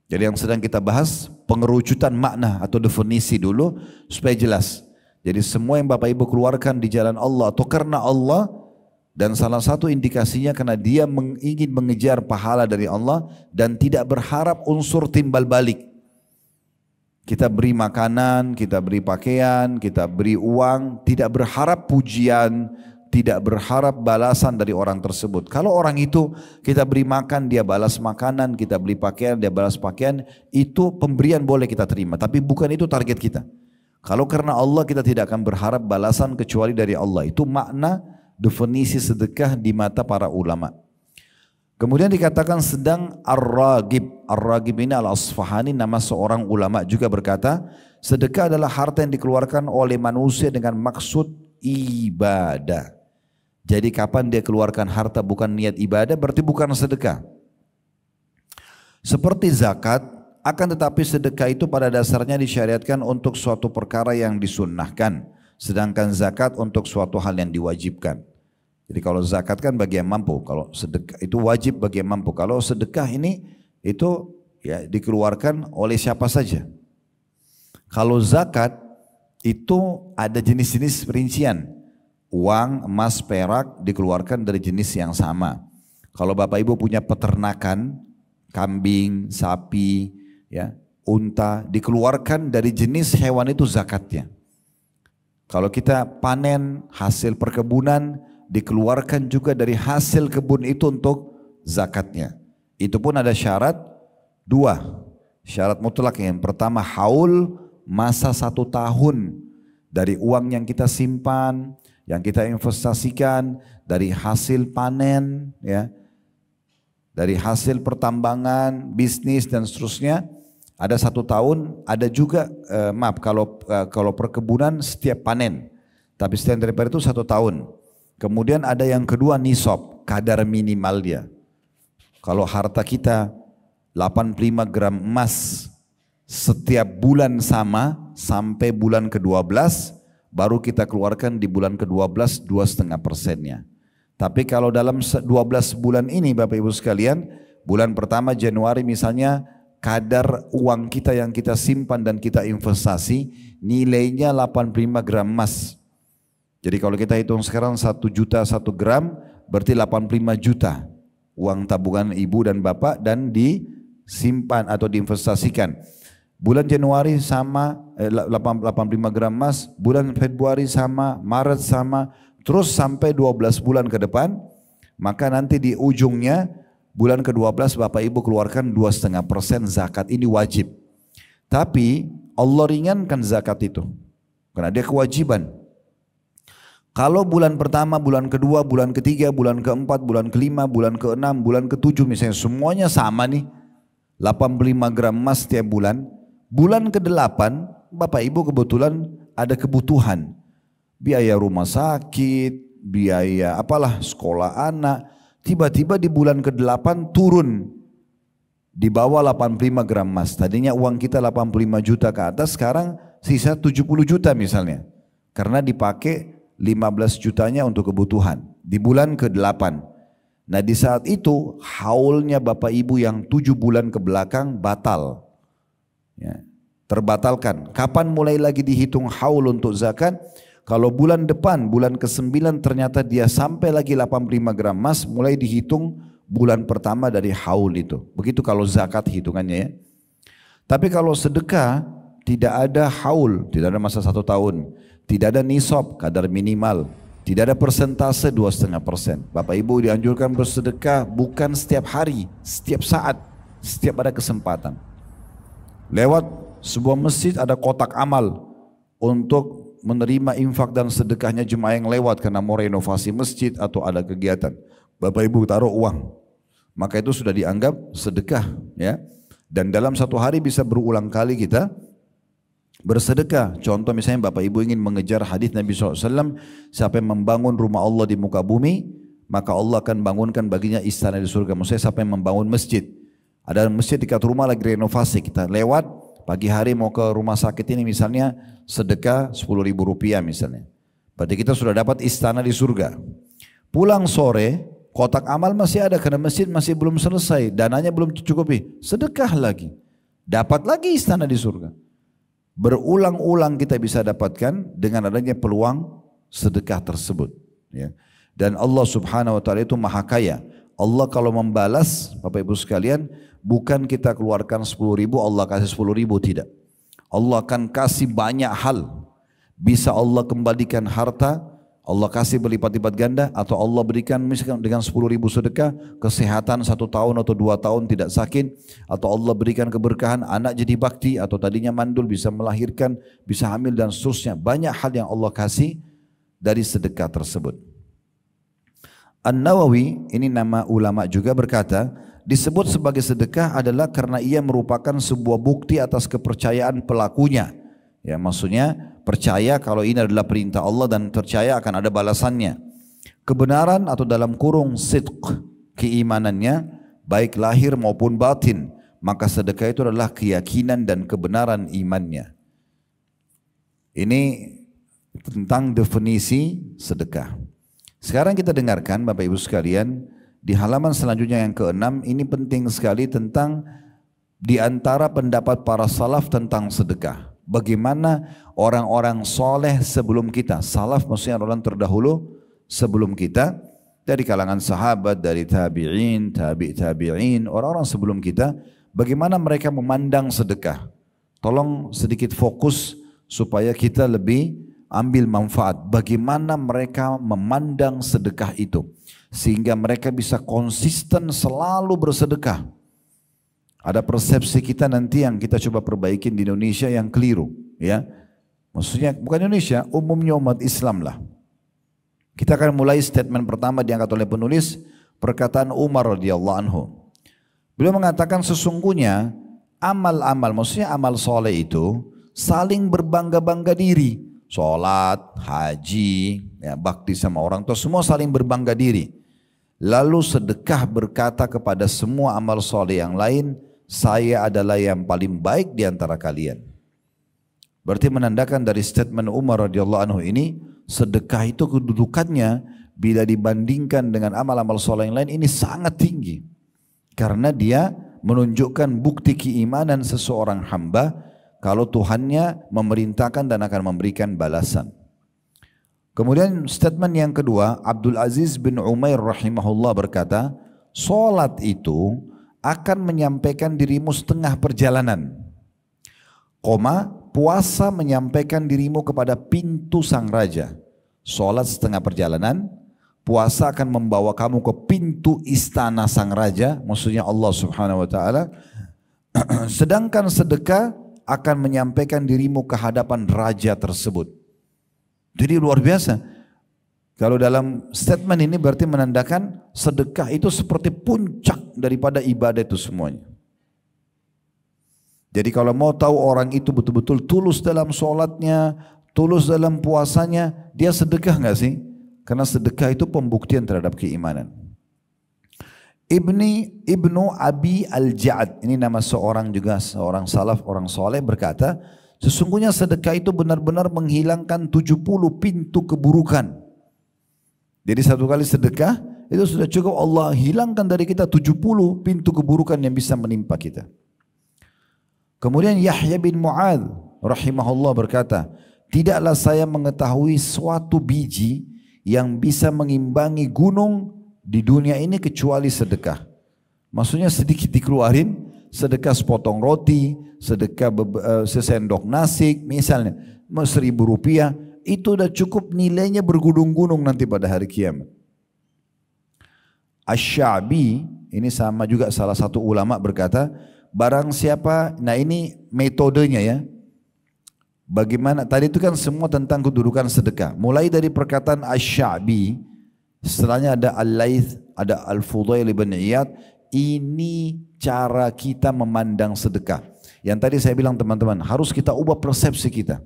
Jadi yang sedang kita bahas pengerucutan makna atau definisi dulu supaya jelas. Jadi semua yang Bapak Ibu keluarkan di jalan Allah atau karena Allah, dan salah satu indikasinya karena dia ingin mengejar pahala dari Allah dan tidak berharap unsur timbal balik. Kita beri makanan, kita beri pakaian, kita beri uang, tidak berharap pujian, tidak berharap balasan dari orang tersebut. Kalau orang itu kita beri makan, dia balas makanan, kita beli pakaian, dia balas pakaian, itu pemberian boleh kita terima, tapi bukan itu target kita. Kalau karena Allah kita tidak akan berharap balasan kecuali dari Allah. Itu makna definisi sedekah di mata para ulama. Kemudian dikatakan sedang Ar-Ragib. Ar-Ragib ini Al-Asfahani, nama seorang ulama juga berkata, sedekah adalah harta yang dikeluarkan oleh manusia dengan maksud ibadah. Jadi kapan dia keluarkan harta bukan niat ibadah berarti bukan sedekah. Seperti zakat, akan tetapi sedekah itu pada dasarnya disyariatkan untuk suatu perkara yang disunnahkan. Sedangkan zakat untuk suatu hal yang diwajibkan. Jadi kalau zakat kan bagi yang mampu, kalau sedekah itu wajib bagi yang mampu. Kalau sedekah ini itu ya dikeluarkan oleh siapa saja. Kalau zakat itu ada jenis-jenis perincian. Uang, emas, perak dikeluarkan dari jenis yang sama. Kalau Bapak Ibu punya peternakan, kambing, sapi, ya, unta, dikeluarkan dari jenis hewan itu zakatnya. Kalau kita panen hasil perkebunan, dikeluarkan juga dari hasil kebun itu untuk zakatnya. Itu pun ada syarat dua. Syarat mutlak yang pertama haul, masa 1 tahun dari uang yang kita simpan, yang kita investasikan, dari hasil panen, ya, dari hasil pertambangan, bisnis dan seterusnya. Ada 1 tahun, ada juga kalau perkebunan setiap panen, tapi setiap daripada itu 1 tahun. Kemudian ada yang kedua nisab, kadar minimal dia. Kalau harta kita 85 gram emas setiap bulan sama sampai bulan ke-12, baru kita keluarkan di bulan ke-12 2,5%-nya. Tapi kalau dalam 12 bulan ini Bapak Ibu sekalian, bulan pertama Januari misalnya kadar uang kita yang kita simpan dan kita investasi nilainya 85 gram emas. Jadi kalau kita hitung sekarang 1 juta 1 gram berarti 85 juta uang tabungan ibu dan bapak dan disimpan atau diinvestasikan. Bulan Januari sama 85 gram emas, bulan Februari sama, Maret sama, terus sampai 12 bulan ke depan, maka nanti di ujungnya bulan ke-12 Bapak Ibu keluarkan 2,5% zakat, ini wajib. Tapi Allah ringankan zakat itu karena dia kewajiban. Kalau bulan pertama, bulan kedua, bulan ketiga, bulan keempat, bulan kelima, bulan keenam, bulan ketujuh misalnya semuanya sama nih 85 gram emas setiap bulan. Bulan ke-8 Bapak Ibu kebetulan ada kebutuhan, biaya rumah sakit, biaya apalah sekolah anak. Tiba-tiba di bulan ke-8 turun di bawah 85 gram emas. Tadinya uang kita 85 juta ke atas, sekarang sisa 70 juta misalnya. Karena dipakai 15 jutanya untuk kebutuhan di bulan ke-8. Nah di saat itu haulnya Bapak Ibu yang 7 bulan ke belakang batal, ya, terbatalkan. Kapan mulai lagi dihitung haul untuk zakat? Kalau bulan depan, bulan ke-9 ternyata dia sampai lagi 85 gram emas, mulai dihitung bulan pertama dari haul itu. Begitu kalau zakat hitungannya ya. Tapi kalau sedekah tidak ada haul, tidak ada masa 1 tahun. Tidak ada nisab, kadar minimal. Tidak ada persentase 2,5%. Bapak Ibu dianjurkan bersedekah bukan setiap hari, setiap saat, setiap ada kesempatan. Lewat sebuah masjid ada kotak amal untuk menerima infak dan sedekahnya jemaah yang lewat karena mau renovasi masjid atau ada kegiatan. Bapak Ibu taruh uang, maka itu sudah dianggap sedekah, ya. Dan dalam 1 hari bisa berulang kali kita bersedekah. Contoh misalnya Bapak Ibu ingin mengejar hadis Nabi SAW, siapa yang membangun rumah Allah di muka bumi, maka Allah akan bangunkan baginya istana di surga. Maksudnya siapa yang membangun masjid, ada masjid dekat rumah lagi renovasi, kita lewat pagi hari mau ke rumah sakit ini misalnya sedekah 10.000 rupiah misalnya. Berarti kita sudah dapat istana di surga. Pulang sore, kotak amal masih ada karena masjid masih belum selesai, dananya belum tercukupi. Sedekah lagi, dapat lagi istana di surga. Berulang-ulang kita bisa dapatkan dengan adanya peluang sedekah tersebut. Ya. Dan Allah Subhanahu Wa Taala itu maha kaya. Allah kalau membalas, Bapak Ibu sekalian, bukan kita keluarkan 10.000, Allah kasih 10.000, tidak. Allah akan kasih banyak hal. Bisa Allah kembalikan harta, Allah kasih berlipat-lipat ganda, atau Allah berikan misalkan dengan 10.000 sedekah, kesehatan 1 tahun atau 2 tahun tidak sakit, atau Allah berikan keberkahan, anak jadi bakti, atau tadinya mandul bisa melahirkan, bisa hamil dan seterusnya. Banyak hal yang Allah kasih dari sedekah tersebut. An-Nawawi, ini nama ulama juga, berkata, disebut sebagai sedekah adalah karena ia merupakan sebuah bukti atas kepercayaan pelakunya. Ya, maksudnya percaya kalau ini adalah perintah Allah dan percaya akan ada balasannya. Kebenaran atau dalam kurung sidq, keimanannya baik lahir maupun batin, maka sedekah itu adalah keyakinan dan kebenaran imannya. Ini tentang definisi sedekah. Sekarang kita dengarkan Bapak Ibu sekalian di halaman selanjutnya yang ke-6, ini penting sekali tentang di antara pendapat para salaf tentang sedekah. Bagaimana orang-orang soleh sebelum kita, salaf maksudnya orang terdahulu sebelum kita, dari kalangan sahabat, dari tabi'in, tabi'in, orang-orang sebelum kita, bagaimana mereka memandang sedekah. Tolong sedikit fokus supaya kita lebih ambil manfaat. Bagaimana mereka memandang sedekah itu, sehingga mereka bisa konsisten selalu bersedekah. Ada persepsi kita nanti yang kita coba perbaikin di Indonesia yang keliru, ya. Maksudnya bukan Indonesia, umumnya umat Islam lah. Kita akan mulai statement pertama diangkat oleh penulis, perkataan Umar radhiyallahu anhu. Beliau mengatakan sesungguhnya amal-amal, maksudnya amal soleh itu saling berbangga-bangga diri. Sholat, haji, ya, bakti sama orang tua, semua saling berbangga diri. Lalu sedekah berkata kepada semua amal soleh yang lain, saya adalah yang paling baik di antara kalian. Berarti menandakan dari statement Umar radhiyallahu anhu ini, sedekah itu kedudukannya bila dibandingkan dengan amal-amal soleh yang lain ini sangat tinggi. Karena dia menunjukkan bukti keimanan seseorang hamba kalau Tuhannya memerintahkan dan akan memberikan balasan. Kemudian statement yang kedua, Abdul Aziz bin Umair rahimahullah berkata, solat itu akan menyampaikan dirimu setengah perjalanan. Puasa menyampaikan dirimu kepada pintu sang raja. Solat setengah perjalanan, puasa akan membawa kamu ke pintu istana sang raja, maksudnya Allah Subhanahu Wa Taala. Sedangkan sedekah akan menyampaikan dirimu ke hadapan raja tersebut. Jadi luar biasa. Kalau dalam statement ini berarti menandakan sedekah itu seperti puncak daripada ibadah itu semuanya. Jadi kalau mau tahu orang itu betul-betul tulus dalam sholatnya, tulus dalam puasanya, dia sedekah nggak sih? Karena sedekah itu pembuktian terhadap keimanan. Ibnu Abi Al-Ja'ad, ini nama seorang juga, seorang salaf, orang soleh, berkata, sesungguhnya sedekah itu benar-benar menghilangkan 70 pintu keburukan. Jadi satu kali sedekah, itu sudah cukup Allah hilangkan dari kita 70 pintu keburukan yang bisa menimpa kita. Kemudian Yahya bin Mu'adz rahimahullah berkata, tidaklah saya mengetahui suatu biji yang bisa mengimbangi gunung di dunia ini kecuali sedekah. Maksudnya sedikit dikeluarin, sedekah sepotong roti, sedekah sesendok nasi, misalnya 1.000 rupiah, itu udah cukup nilainya bergunung-gunung nanti pada hari kiamat. Asy-Sya'bi, ini sama juga salah satu ulama berkata, barang siapa, nah ini metodenya ya, bagaimana, tadi itu kan semua tentang kedudukan sedekah, mulai dari perkataan Asy-Sya'bi, setelahnya ada Al-Laits, ada Al-Fudail bin Iyad. Ini cara kita memandang sedekah. Yang tadi saya bilang teman-teman, harus kita ubah persepsi kita.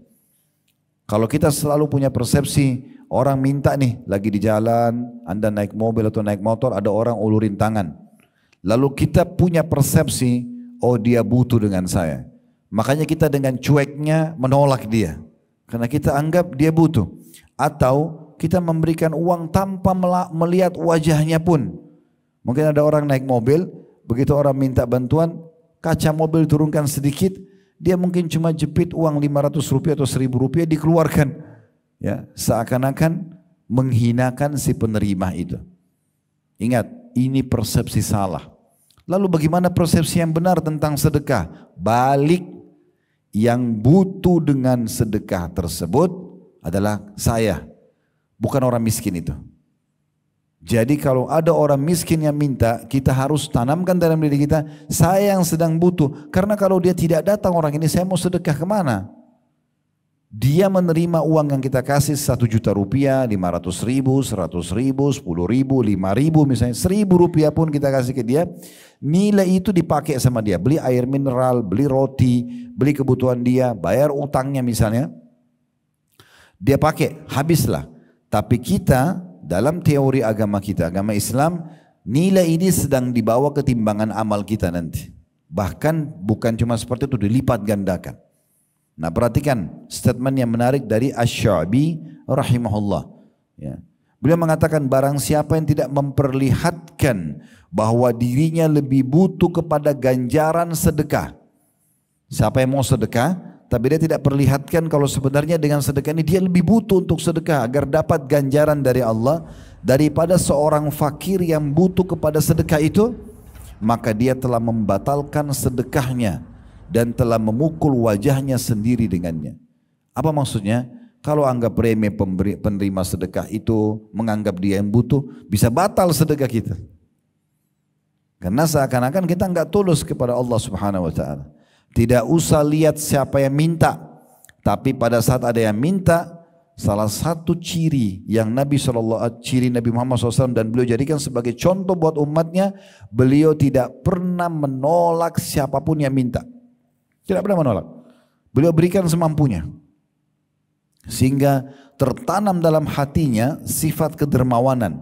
Kalau kita selalu punya persepsi, orang minta nih, lagi di jalan, Anda naik mobil atau naik motor, ada orang ulurin tangan. Lalu kita punya persepsi, oh dia butuh dengan saya. Makanya kita dengan cueknya menolak dia. Karena kita anggap dia butuh. Atau kita memberikan uang tanpa melihat wajahnya pun. Mungkin ada orang naik mobil, begitu orang minta bantuan, kaca mobil turunkan sedikit, dia mungkin cuma jepit uang 500 rupiah atau 1000 rupiah dikeluarkan. Ya, seakan-akan menghinakan si penerima itu. Ingat, ini persepsi salah. Lalu bagaimana persepsi yang benar tentang sedekah? Balik, yang butuh dengan sedekah tersebut adalah saya, bukan orang miskin itu. Jadi kalau ada orang miskin yang minta, kita harus tanamkan dalam diri kita, saya yang sedang butuh. Karena kalau dia tidak datang orang ini, saya mau sedekah kemana? Dia menerima uang yang kita kasih 1 juta rupiah, 500 ribu, 100 ribu, 10 ribu, 5 ribu misalnya, 1000 rupiah pun kita kasih ke dia. Nilai itu dipakai sama dia, beli air mineral, beli roti, beli kebutuhan dia, bayar utangnya misalnya. Dia pakai, habislah. Tapi kita dalam teori agama kita, agama Islam, nilai ini sedang dibawa ke timbangan amal kita nanti. Bahkan bukan cuma seperti itu, dilipat gandakan. Nah, perhatikan statement yang menarik dari Asy-Sya'bi rahimahullah. Ya. Beliau mengatakan barang siapa yang tidak memperlihatkan bahwa dirinya lebih butuh kepada ganjaran sedekah. Siapa yang mau sedekah tapi dia tidak perlihatkan kalau sebenarnya dengan sedekah ini dia lebih butuh untuk sedekah agar dapat ganjaran dari Allah daripada seorang fakir yang butuh kepada sedekah itu, maka dia telah membatalkan sedekahnya dan telah memukul wajahnya sendiri dengannya. Apa maksudnya? Kalau anggap remeh penerima sedekah itu, menganggap dia yang butuh, bisa batal sedekah kita. Karena seakan-akan kita enggak tulus kepada Allah Subhanahu wa taala. Tidak usah lihat siapa yang minta, tapi pada saat ada yang minta, salah satu ciri yang ciri Nabi Muhammad SAW dan beliau jadikan sebagai contoh buat umatnya, beliau tidak pernah menolak siapapun yang minta. Tidak pernah menolak. Beliau berikan semampunya. Sehingga tertanam dalam hatinya sifat kedermawanan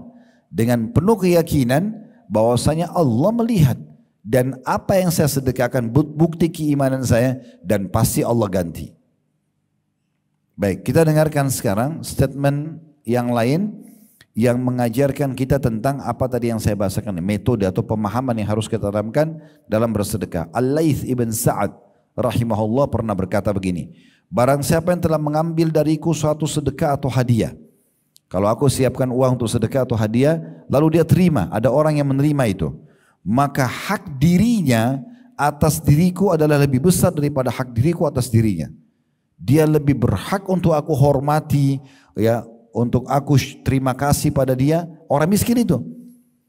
dengan penuh keyakinan bahwasanya Allah melihat. Dan apa yang saya sedekahkan bukti keimanan saya dan pasti Allah ganti. Baik, kita dengarkan sekarang statement yang lain yang mengajarkan kita tentang apa tadi yang saya bahasakan, metode atau pemahaman yang harus kita tanamkan dalam bersedekah. Al-Laits ibn Sa'ad rahimahullah pernah berkata begini, barang siapa yang telah mengambil dariku suatu sedekah atau hadiah, kalau aku siapkan uang untuk sedekah atau hadiah, lalu dia terima, ada orang yang menerima itu, maka hak dirinya atas diriku adalah lebih besar daripada hak diriku atas dirinya. Dia lebih berhak untuk aku hormati, ya, untuk aku terima kasih pada dia, orang miskin itu.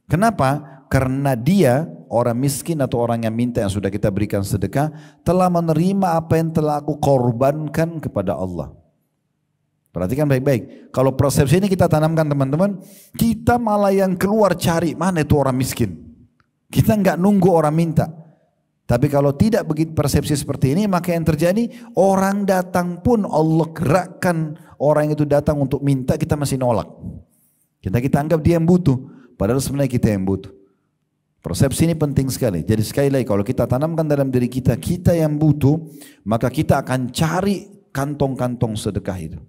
Kenapa? Karena dia, orang miskin atau orang yang minta yang sudah kita berikan sedekah, telah menerima apa yang telah aku korbankan kepada Allah. Perhatikan baik-baik. Kalau persepsi ini kita tanamkan teman-teman, kita malah yang keluar cari mana itu orang miskin. Kita enggak nunggu orang minta. Tapi kalau tidak begitu persepsi seperti ini, maka yang terjadi orang datang pun Allah gerakkan orang itu datang untuk minta, kita masih nolak. Kita anggap dia yang butuh, padahal sebenarnya kita yang butuh. Persepsi ini penting sekali. Jadi sekali lagi kalau kita tanamkan dalam diri kita, kita yang butuh, maka kita akan cari kantong-kantong sedekah itu.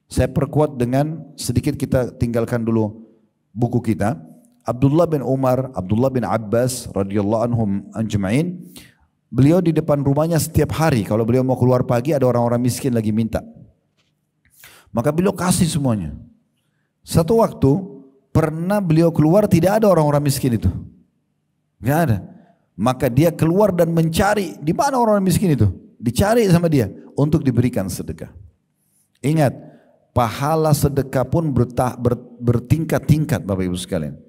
Saya perkuat dengan sedikit, kita tinggalkan dulu buku kita. Abdullah bin Umar, Abdullah bin Abbas radhiyallahu anhum ajma'in, beliau di depan rumahnya setiap hari kalau beliau mau keluar pagi ada orang-orang miskin lagi minta. Maka beliau kasih semuanya. Satu waktu pernah beliau keluar tidak ada orang-orang miskin itu. Enggak ada. Maka dia keluar dan mencari di mana orang miskin itu. Dicari sama dia untuk diberikan sedekah. Ingat, pahala sedekah pun bertingkat-tingkat Bapak Ibu sekalian.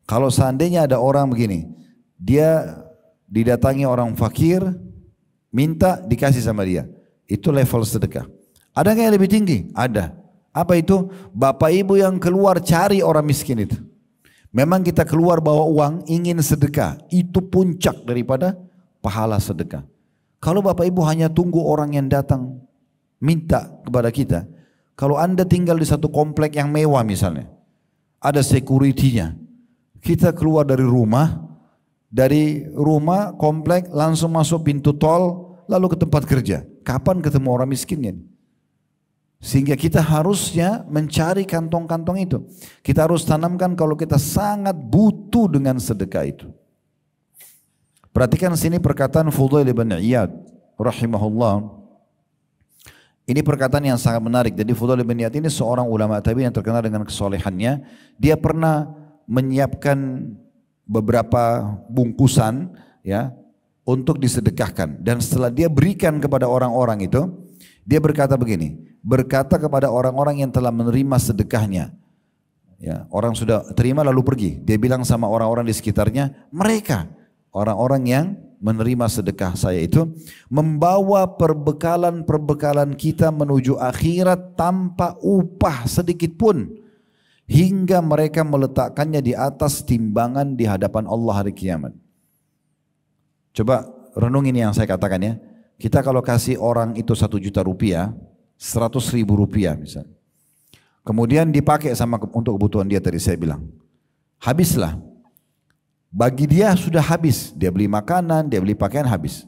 Kalau seandainya ada orang begini, dia didatangi orang fakir, minta dikasih sama dia, itu level sedekah. Ada nggak yang lebih tinggi? Ada. Apa itu? Bapak ibu yang keluar cari orang miskin itu. Memang kita keluar bawa uang, ingin sedekah, itu puncak daripada pahala sedekah. Kalau bapak ibu hanya tunggu orang yang datang minta kepada kita, kalau anda tinggal di satu komplek yang mewah misalnya, ada security-nya, kita keluar dari rumah komplek langsung masuk pintu tol lalu ke tempat kerja. Kapan ketemu orang miskinnya? Sehingga kita harusnya mencari kantong-kantong itu. Kita harus tanamkan kalau kita sangat butuh dengan sedekah itu. Perhatikan sini perkataan Fudail bin Iyad rahimahullah. Ini perkataan yang sangat menarik. Jadi Fudail bin Iyad ini seorang ulama tabi'in yang terkenal dengan kesolehannya. Dia pernah menyiapkan beberapa bungkusan ya untuk disedekahkan. Dan setelah dia berikan kepada orang-orang itu, dia berkata begini, berkata kepada orang-orang yang telah menerima sedekahnya. Ya, orang sudah terima lalu pergi. Dia bilang sama orang-orang di sekitarnya, mereka orang-orang yang menerima sedekah saya itu membawa perbekalan-perbekalan kita menuju akhirat tanpa upah sedikit pun, hingga mereka meletakkannya di atas timbangan di hadapan Allah hari kiamat. Coba renungin yang saya katakan ya. Kita kalau kasih orang itu 1 juta rupiah, 100.000 rupiah misalnya. Kemudian dipakai untuk kebutuhan dia tadi saya bilang. Habislah. Bagi dia sudah habis. Dia beli makanan, dia beli pakaian habis.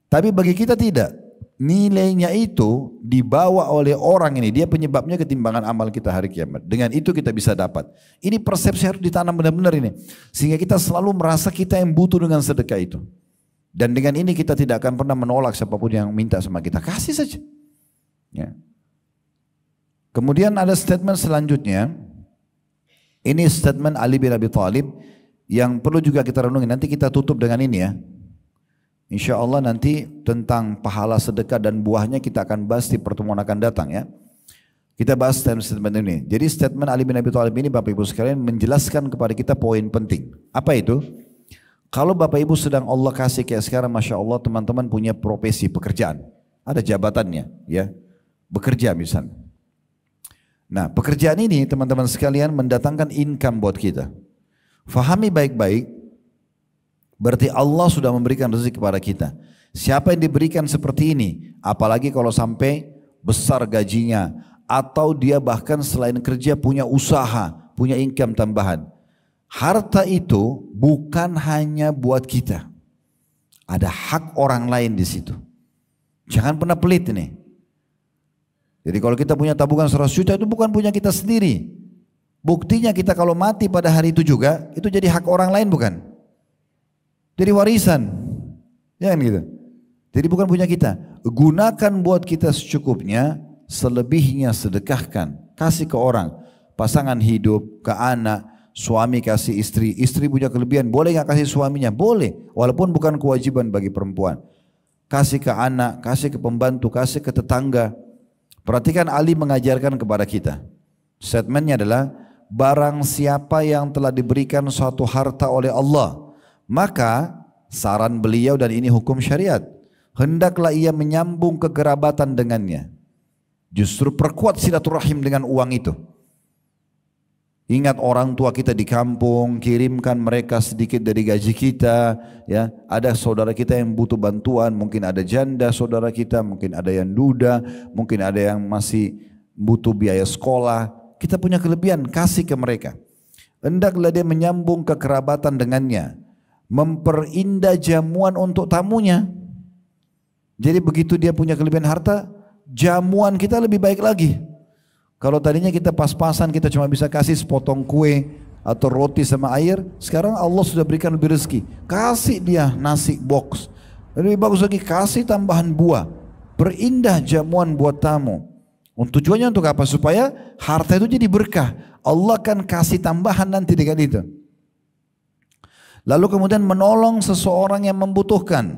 Tapi bagi kita tidak. Nilainya itu dibawa oleh orang ini. Dia penyebabnya ketimbangan amal kita hari kiamat. Dengan itu kita bisa dapat. Ini persepsi harus ditanam benar-benar ini. Sehingga kita selalu merasa kita yang butuh dengan sedekah itu. Dan dengan ini kita tidak akan pernah menolak siapapun yang minta sama kita. Kasih saja. Ya. Kemudian ada statement selanjutnya. Ini statement Ali bin Abi Thalib yang perlu juga kita renungi. Nanti kita tutup dengan ini ya. Insya Allah nanti tentang pahala sedekah dan buahnya kita akan bahas di pertemuan akan datang ya. Kita bahas statement ini. Jadi statement Ali bin Abi Thalib ini Bapak Ibu sekalian menjelaskan kepada kita poin penting. Apa itu? Kalau Bapak Ibu sedang Allah kasih kayak sekarang, Masya Allah teman-teman punya profesi, pekerjaan. Ada jabatannya, ya, bekerja misalnya. Nah pekerjaan ini teman-teman sekalian mendatangkan income buat kita. Fahami baik-baik, berarti Allah sudah memberikan rezeki kepada kita. Siapa yang diberikan seperti ini, apalagi kalau sampai besar gajinya, atau dia bahkan selain kerja punya usaha, punya income tambahan. Harta itu bukan hanya buat kita. Ada hak orang lain di situ. Jangan pernah pelit ini. Jadi kalau kita punya tabungan 100 juta itu bukan punya kita sendiri. Buktinya kita kalau mati pada hari itu juga, itu jadi hak orang lain bukan? Jadi warisan. Jangan gitu. Jadi bukan punya kita. Gunakan buat kita secukupnya, selebihnya sedekahkan. Kasih ke orang. Pasangan hidup, ke anak. Suami kasih istri, istri punya kelebihan, boleh gak kasih suaminya? Boleh, walaupun bukan kewajiban bagi perempuan. Kasih ke anak, kasih ke pembantu, kasih ke tetangga. Perhatikan Ali mengajarkan kepada kita. Statementnya adalah, barang siapa yang telah diberikan suatu harta oleh Allah, maka saran beliau dan ini hukum syariat, hendaklah ia menyambung kekerabatan dengannya. Justru perkuat silaturahim dengan uang itu. Ingat orang tua kita di kampung, kirimkan mereka sedikit dari gaji kita, ya. Ada saudara kita yang butuh bantuan, mungkin ada janda saudara kita, mungkin ada yang duda, mungkin ada yang masih butuh biaya sekolah. Kita punya kelebihan, kasih ke mereka. Hendaklah dia menyambung kekerabatan dengannya, memperindah jamuan untuk tamunya. Jadi begitu dia punya kelebihan harta, jamuan kita lebih baik lagi. Kalau tadinya kita pas-pasan, kita cuma bisa kasih sepotong kue atau roti sama air, sekarang Allah sudah berikan lebih rezeki. Kasih dia nasi box. Lebih bagus lagi, kasih tambahan buah. Perindah jamuan buat tamu. Tujuannya untuk apa? Supaya harta itu jadi berkah. Allah kan kasih tambahan nanti dengan itu. Lalu kemudian menolong seseorang yang membutuhkan.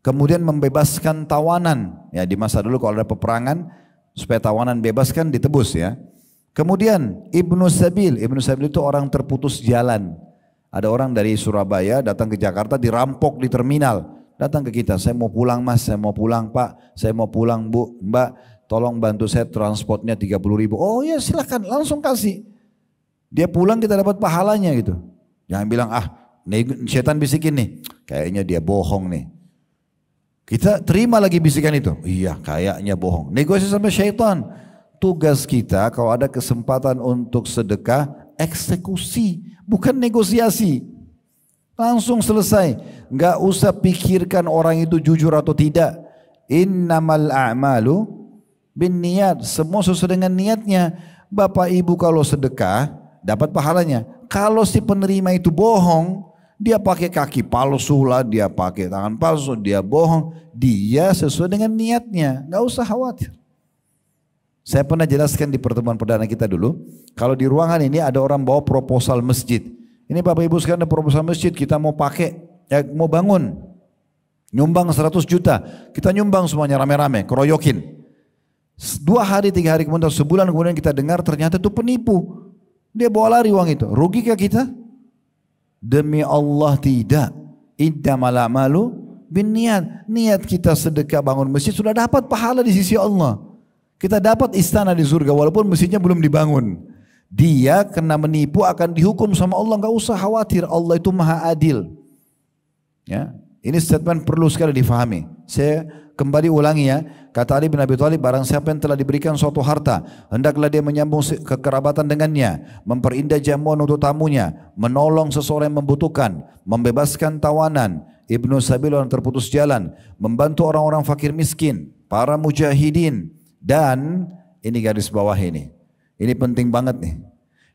Kemudian membebaskan tawanan. Ya, di masa dulu kalau ada peperangan, supaya tawanan bebas kan ditebus ya. Kemudian Ibnu Sabil itu orang terputus jalan. Ada orang dari Surabaya datang ke Jakarta, dirampok di terminal. Datang ke kita, saya mau pulang mas, saya mau pulang pak, saya mau pulang bu, mbak, tolong bantu saya transportnya 30.000. Oh ya silakan, langsung kasih. Dia pulang kita dapat pahalanya gitu. Jangan bilang setan bisikin nih, kayaknya dia bohong nih. Kita terima lagi bisikan itu. Iya kayaknya bohong. Negosiasi sama syaitan. Tugas kita kalau ada kesempatan untuk sedekah, eksekusi. Bukan negosiasi. Langsung selesai. Nggak usah pikirkan orang itu jujur atau tidak. Innamal a'malu bin niat, semua sesuai dengan niatnya. Bapak ibu kalau sedekah dapat pahalanya. Kalau si penerima itu bohong, dia pakai kaki palsu lah, dia pakai tangan palsu, dia bohong, dia sesuai dengan niatnya, nggak usah khawatir. Saya pernah jelaskan di pertemuan perdana kita dulu, kalau di ruangan ini ada orang bawa proposal masjid. Ini Bapak Ibu sekarang ada proposal masjid, kita mau pakai, mau bangun, nyumbang 100 juta, kita nyumbang semuanya rame-rame, keroyokin. 2 hari 3 hari kemudian, sebulan kemudian kita dengar ternyata itu penipu. Dia bawa lari uang itu. Rugikah kita? Demi Allah tidak. Innamal a'malu binniat. Niat kita sedekah bangun masjid sudah dapat pahala di sisi Allah. Kita dapat istana di surga walaupun masjidnya belum dibangun. Dia kena menipu akan dihukum sama Allah, enggak usah khawatir. Allah itu Maha Adil. Ya, ini statement perlu sekali difahami. Saya kembali ulangi ya, kata Ali bin Abi Thalib, barang siapa yang telah diberikan suatu harta, hendaklah dia menyambung kekerabatan dengannya, memperindah jamuan untuk tamunya, menolong seseorang yang membutuhkan, membebaskan tawanan, ibnu sabil orang terputus jalan, membantu orang-orang fakir miskin, para mujahidin, dan ini garis bawah ini penting banget nih,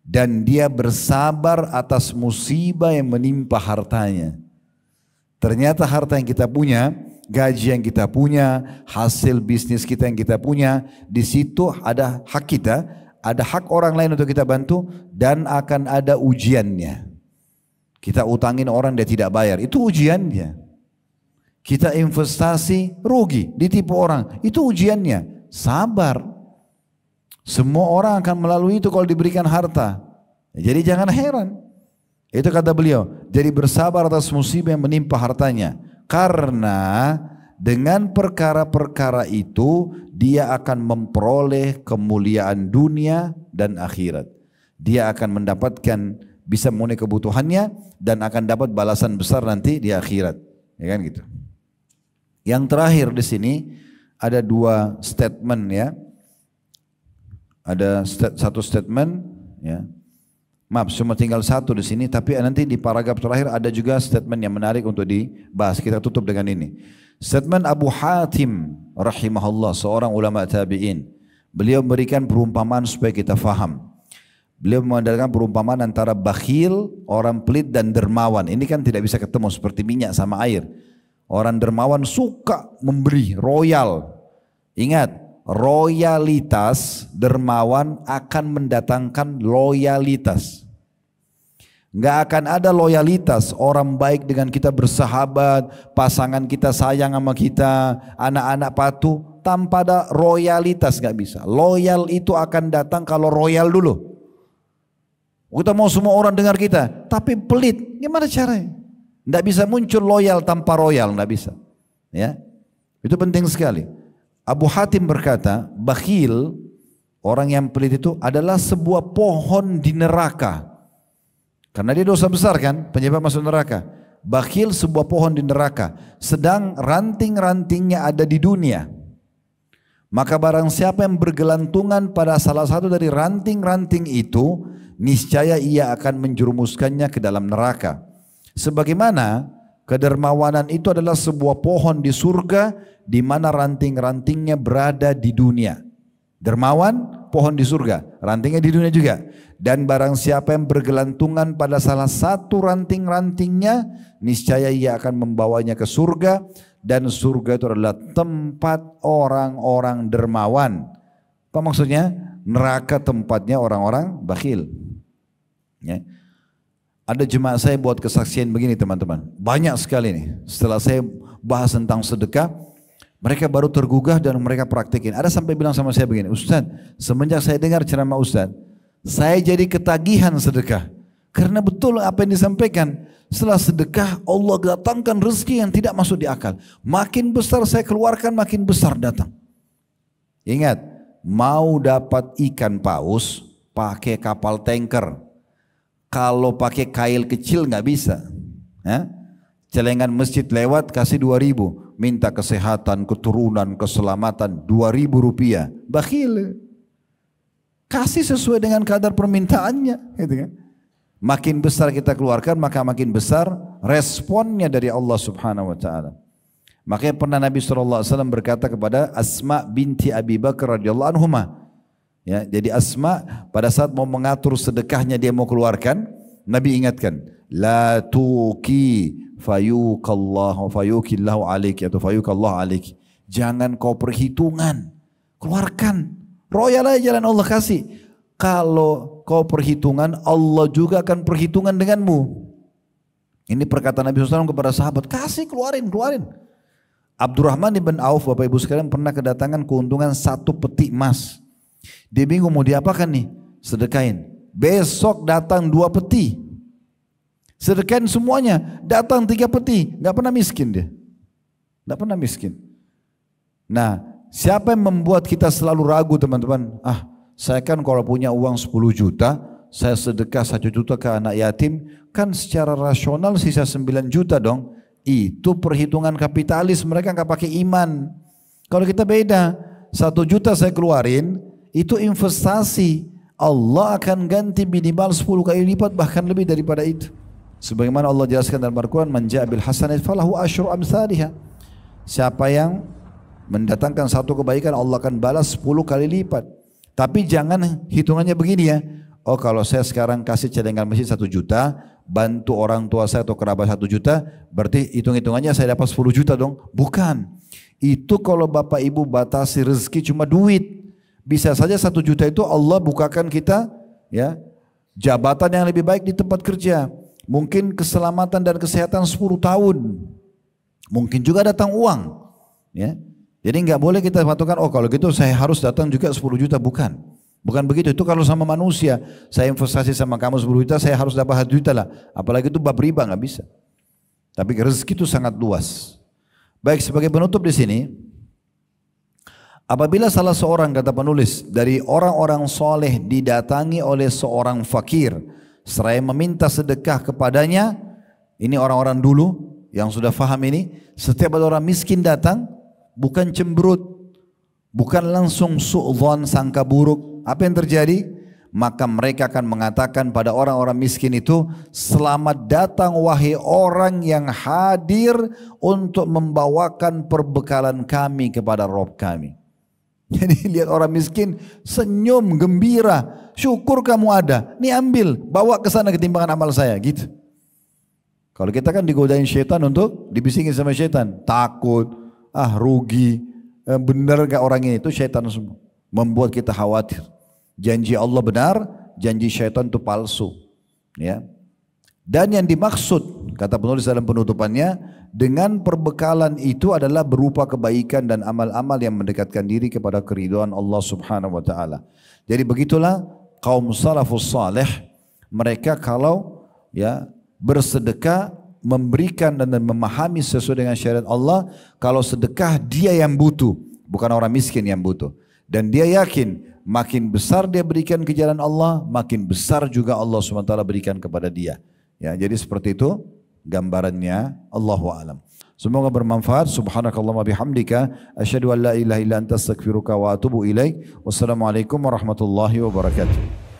dan dia bersabar atas musibah yang menimpa hartanya. Ternyata harta yang kita punya, gaji yang kita punya, hasil bisnis kita yang kita punya, di situ ada hak kita, ada hak orang lain untuk kita bantu, dan akan ada ujiannya. Kita utangin orang dia tidak bayar, itu ujiannya. Kita investasi rugi, ditipu orang, itu ujiannya. Sabar. Semua orang akan melalui itu kalau diberikan harta. Jadi jangan heran. Itu kata beliau, jadi bersabar atas musibah yang menimpa hartanya. Karena dengan perkara-perkara itu dia akan memperoleh kemuliaan dunia dan akhirat. Dia akan mendapatkan, bisa memenuhi kebutuhannya dan akan dapat balasan besar nanti di akhirat. Ya kan gitu. Yang terakhir di sini ada 2 statement ya. Ada satu statement ya. Maaf, cuma tinggal 1 di sini, tapi nanti di paragraf terakhir ada juga statement yang menarik untuk dibahas. Kita tutup dengan ini. Statement Abu Hatim rahimahullah, seorang ulama tabi'in. Beliau memberikan perumpamaan supaya kita faham. Beliau mengadakan perumpamaan antara bakhil, orang pelit dan dermawan. Ini kan tidak bisa ketemu seperti minyak sama air. Orang dermawan suka memberi, royal. Ingat, royalitas dermawan akan mendatangkan loyalitas. Enggak akan ada loyalitas orang baik dengan kita bersahabat, pasangan kita sayang sama kita, anak-anak patuh, tanpa ada royalitas enggak bisa. Loyal itu akan datang kalau royal dulu. Kita mau semua orang dengar kita, tapi pelit, gimana caranya? Enggak bisa muncul loyal tanpa royal, enggak bisa. Ya, itu penting sekali. Abu Hatim berkata, bakhil, orang yang pelit itu adalah sebuah pohon di neraka. Karena dia dosa besar kan, penyebab masuk neraka. Bakhil sebuah pohon di neraka, sedang ranting-rantingnya ada di dunia. Maka barang siapa yang bergelantungan pada salah satu dari ranting-ranting itu, niscaya ia akan menjerumuskannya ke dalam neraka. Sebagaimana kedermawanan itu adalah sebuah pohon di surga, di mana ranting-rantingnya berada di dunia. Dermawan, pohon di surga, rantingnya di dunia juga. Dan barang siapa yang bergelantungan pada salah satu ranting-rantingnya, niscaya ia akan membawanya ke surga. Dan surga itu adalah tempat orang-orang dermawan. Apa maksudnya? Neraka tempatnya orang-orang bakhil. Ya. Ada jemaah saya buat kesaksian begini teman-teman. Banyak sekali nih. Setelah saya bahas tentang sedekah, mereka baru tergugah dan mereka praktekin. Ada sampai bilang sama saya begini, Ustaz, semenjak saya dengar ceramah Ustaz, saya jadi ketagihan sedekah. Karena betul apa yang disampaikan. Setelah sedekah Allah datangkan rezeki yang tidak masuk di akal. Makin besar saya keluarkan, makin besar datang. Ingat, mau dapat ikan paus pakai kapal tanker. Kalau pakai kail kecil nggak bisa. Ya? Celengan masjid lewat kasih 2.000. Minta kesehatan, keturunan, keselamatan 2.000 rupiah. Bakhil. Kasih sesuai dengan kadar permintaannya. Gitu kan? Makin besar kita keluarkan, maka makin besar responnya dari Allah Subhanahu wa ta'ala. Makanya pernah Nabi SAW berkata kepada Asma binti Abi Bakar radhiyallahu anhuma. Ya, jadi Asma pada saat mau mengatur sedekahnya dia mau keluarkan, Nabi ingatkan, la tuqi fayuqillahu alaiki atau fayuqallahu alaiki. Jangan kau perhitungan, keluarkan. Royal aja jalan Allah kasih. Kalau kau perhitungan, Allah juga akan perhitungan denganmu. Ini perkataan Nabi SAW kepada sahabat, kasih keluarin. Abdurrahman ibn Auf, Bapak Ibu sekalian, pernah kedatangan keuntungan 1 peti emas. Dia bingung mau diapakan nih? Sedekahin. Besok datang 2 peti. Sedekahin semuanya. Datang 3 peti. Gak pernah miskin dia. Gak pernah miskin. Nah, siapa yang membuat kita selalu ragu teman-teman? Saya kan kalau punya uang 10 juta, saya sedekah 1 juta ke anak yatim, kan secara rasional sisa 9 juta dong. Itu perhitungan kapitalis, mereka nggak pakai iman. Kalau kita beda, 1 juta saya keluarin, itu investasi. Allah akan ganti minimal 10 kali lipat, bahkan lebih daripada itu. Sebagaimana Allah jelaskan dalam Al-Quran, man ja'a bil hasanati falahu asyru amsalihha. Siapa yang mendatangkan 1 kebaikan, Allah akan balas 10 kali lipat. Tapi jangan hitungannya begini ya. Oh, kalau saya sekarang kasih cadangan masjid 1 juta, bantu orang tua saya atau kerabat 1 juta, berarti hitung-hitungannya saya dapat 10 juta dong. Bukan. Itu kalau Bapak Ibu batasi rezeki cuma duit. Bisa saja 1 juta itu Allah bukakan kita ya jabatan yang lebih baik di tempat kerja. Mungkin keselamatan dan kesehatan 10 tahun. Mungkin juga datang uang. Ya. Jadi nggak boleh kita patokan, oh kalau gitu saya harus datang juga 10 juta. Bukan begitu, itu kalau sama manusia, saya investasi sama kamu 10 juta, saya harus dapat 1 juta lah. Apalagi itu bab riba, nggak bisa. Tapi rezeki itu sangat luas. Baik, sebagai penutup di sini, apabila salah seorang, kata penulis, dari orang-orang soleh didatangi oleh seorang fakir, seraya meminta sedekah kepadanya, ini orang-orang dulu yang sudah faham ini, setiap ada orang miskin datang, bukan cemberut, bukan langsung su'dzon, sangka buruk. Apa yang terjadi? Maka mereka akan mengatakan pada orang-orang miskin itu, selamat datang wahai orang yang hadir untuk membawakan perbekalan kami kepada Rabb kami. Jadi lihat orang miskin senyum gembira, syukur kamu ada, nih ambil, bawa ke sana ketimbangan amal saya, gitu. Kalau kita kan digodain syaitan untuk dibisingin sama syaitan, takut, rugi, benar gak orang ini, itu syaitan semua. Membuat kita khawatir. Janji Allah benar, janji syaitan itu palsu. Ya. Dan yang dimaksud, kata penulis dalam penutupannya, dengan perbekalan itu adalah berupa kebaikan dan amal-amal yang mendekatkan diri kepada keridhaan Allah Subhanahu wa taala. Jadi begitulah kaum salafus saleh, mereka kalau ya bersedekah, memberikan dan memahami sesuai dengan syariat Allah, kalau sedekah dia yang butuh, bukan orang miskin yang butuh. Dan dia yakin makin besar dia berikan ke jalan Allah, makin besar juga Allah SWT berikan kepada dia. Ya, jadi seperti itu gambarannya, Allahu a'lam. Semoga bermanfaat. Subhanakallahumma bihamdika asyhadu an la ilaha illa anta astaghfiruka wa atubu ilaik. Wassalamualaikum warahmatullahi wabarakatuh.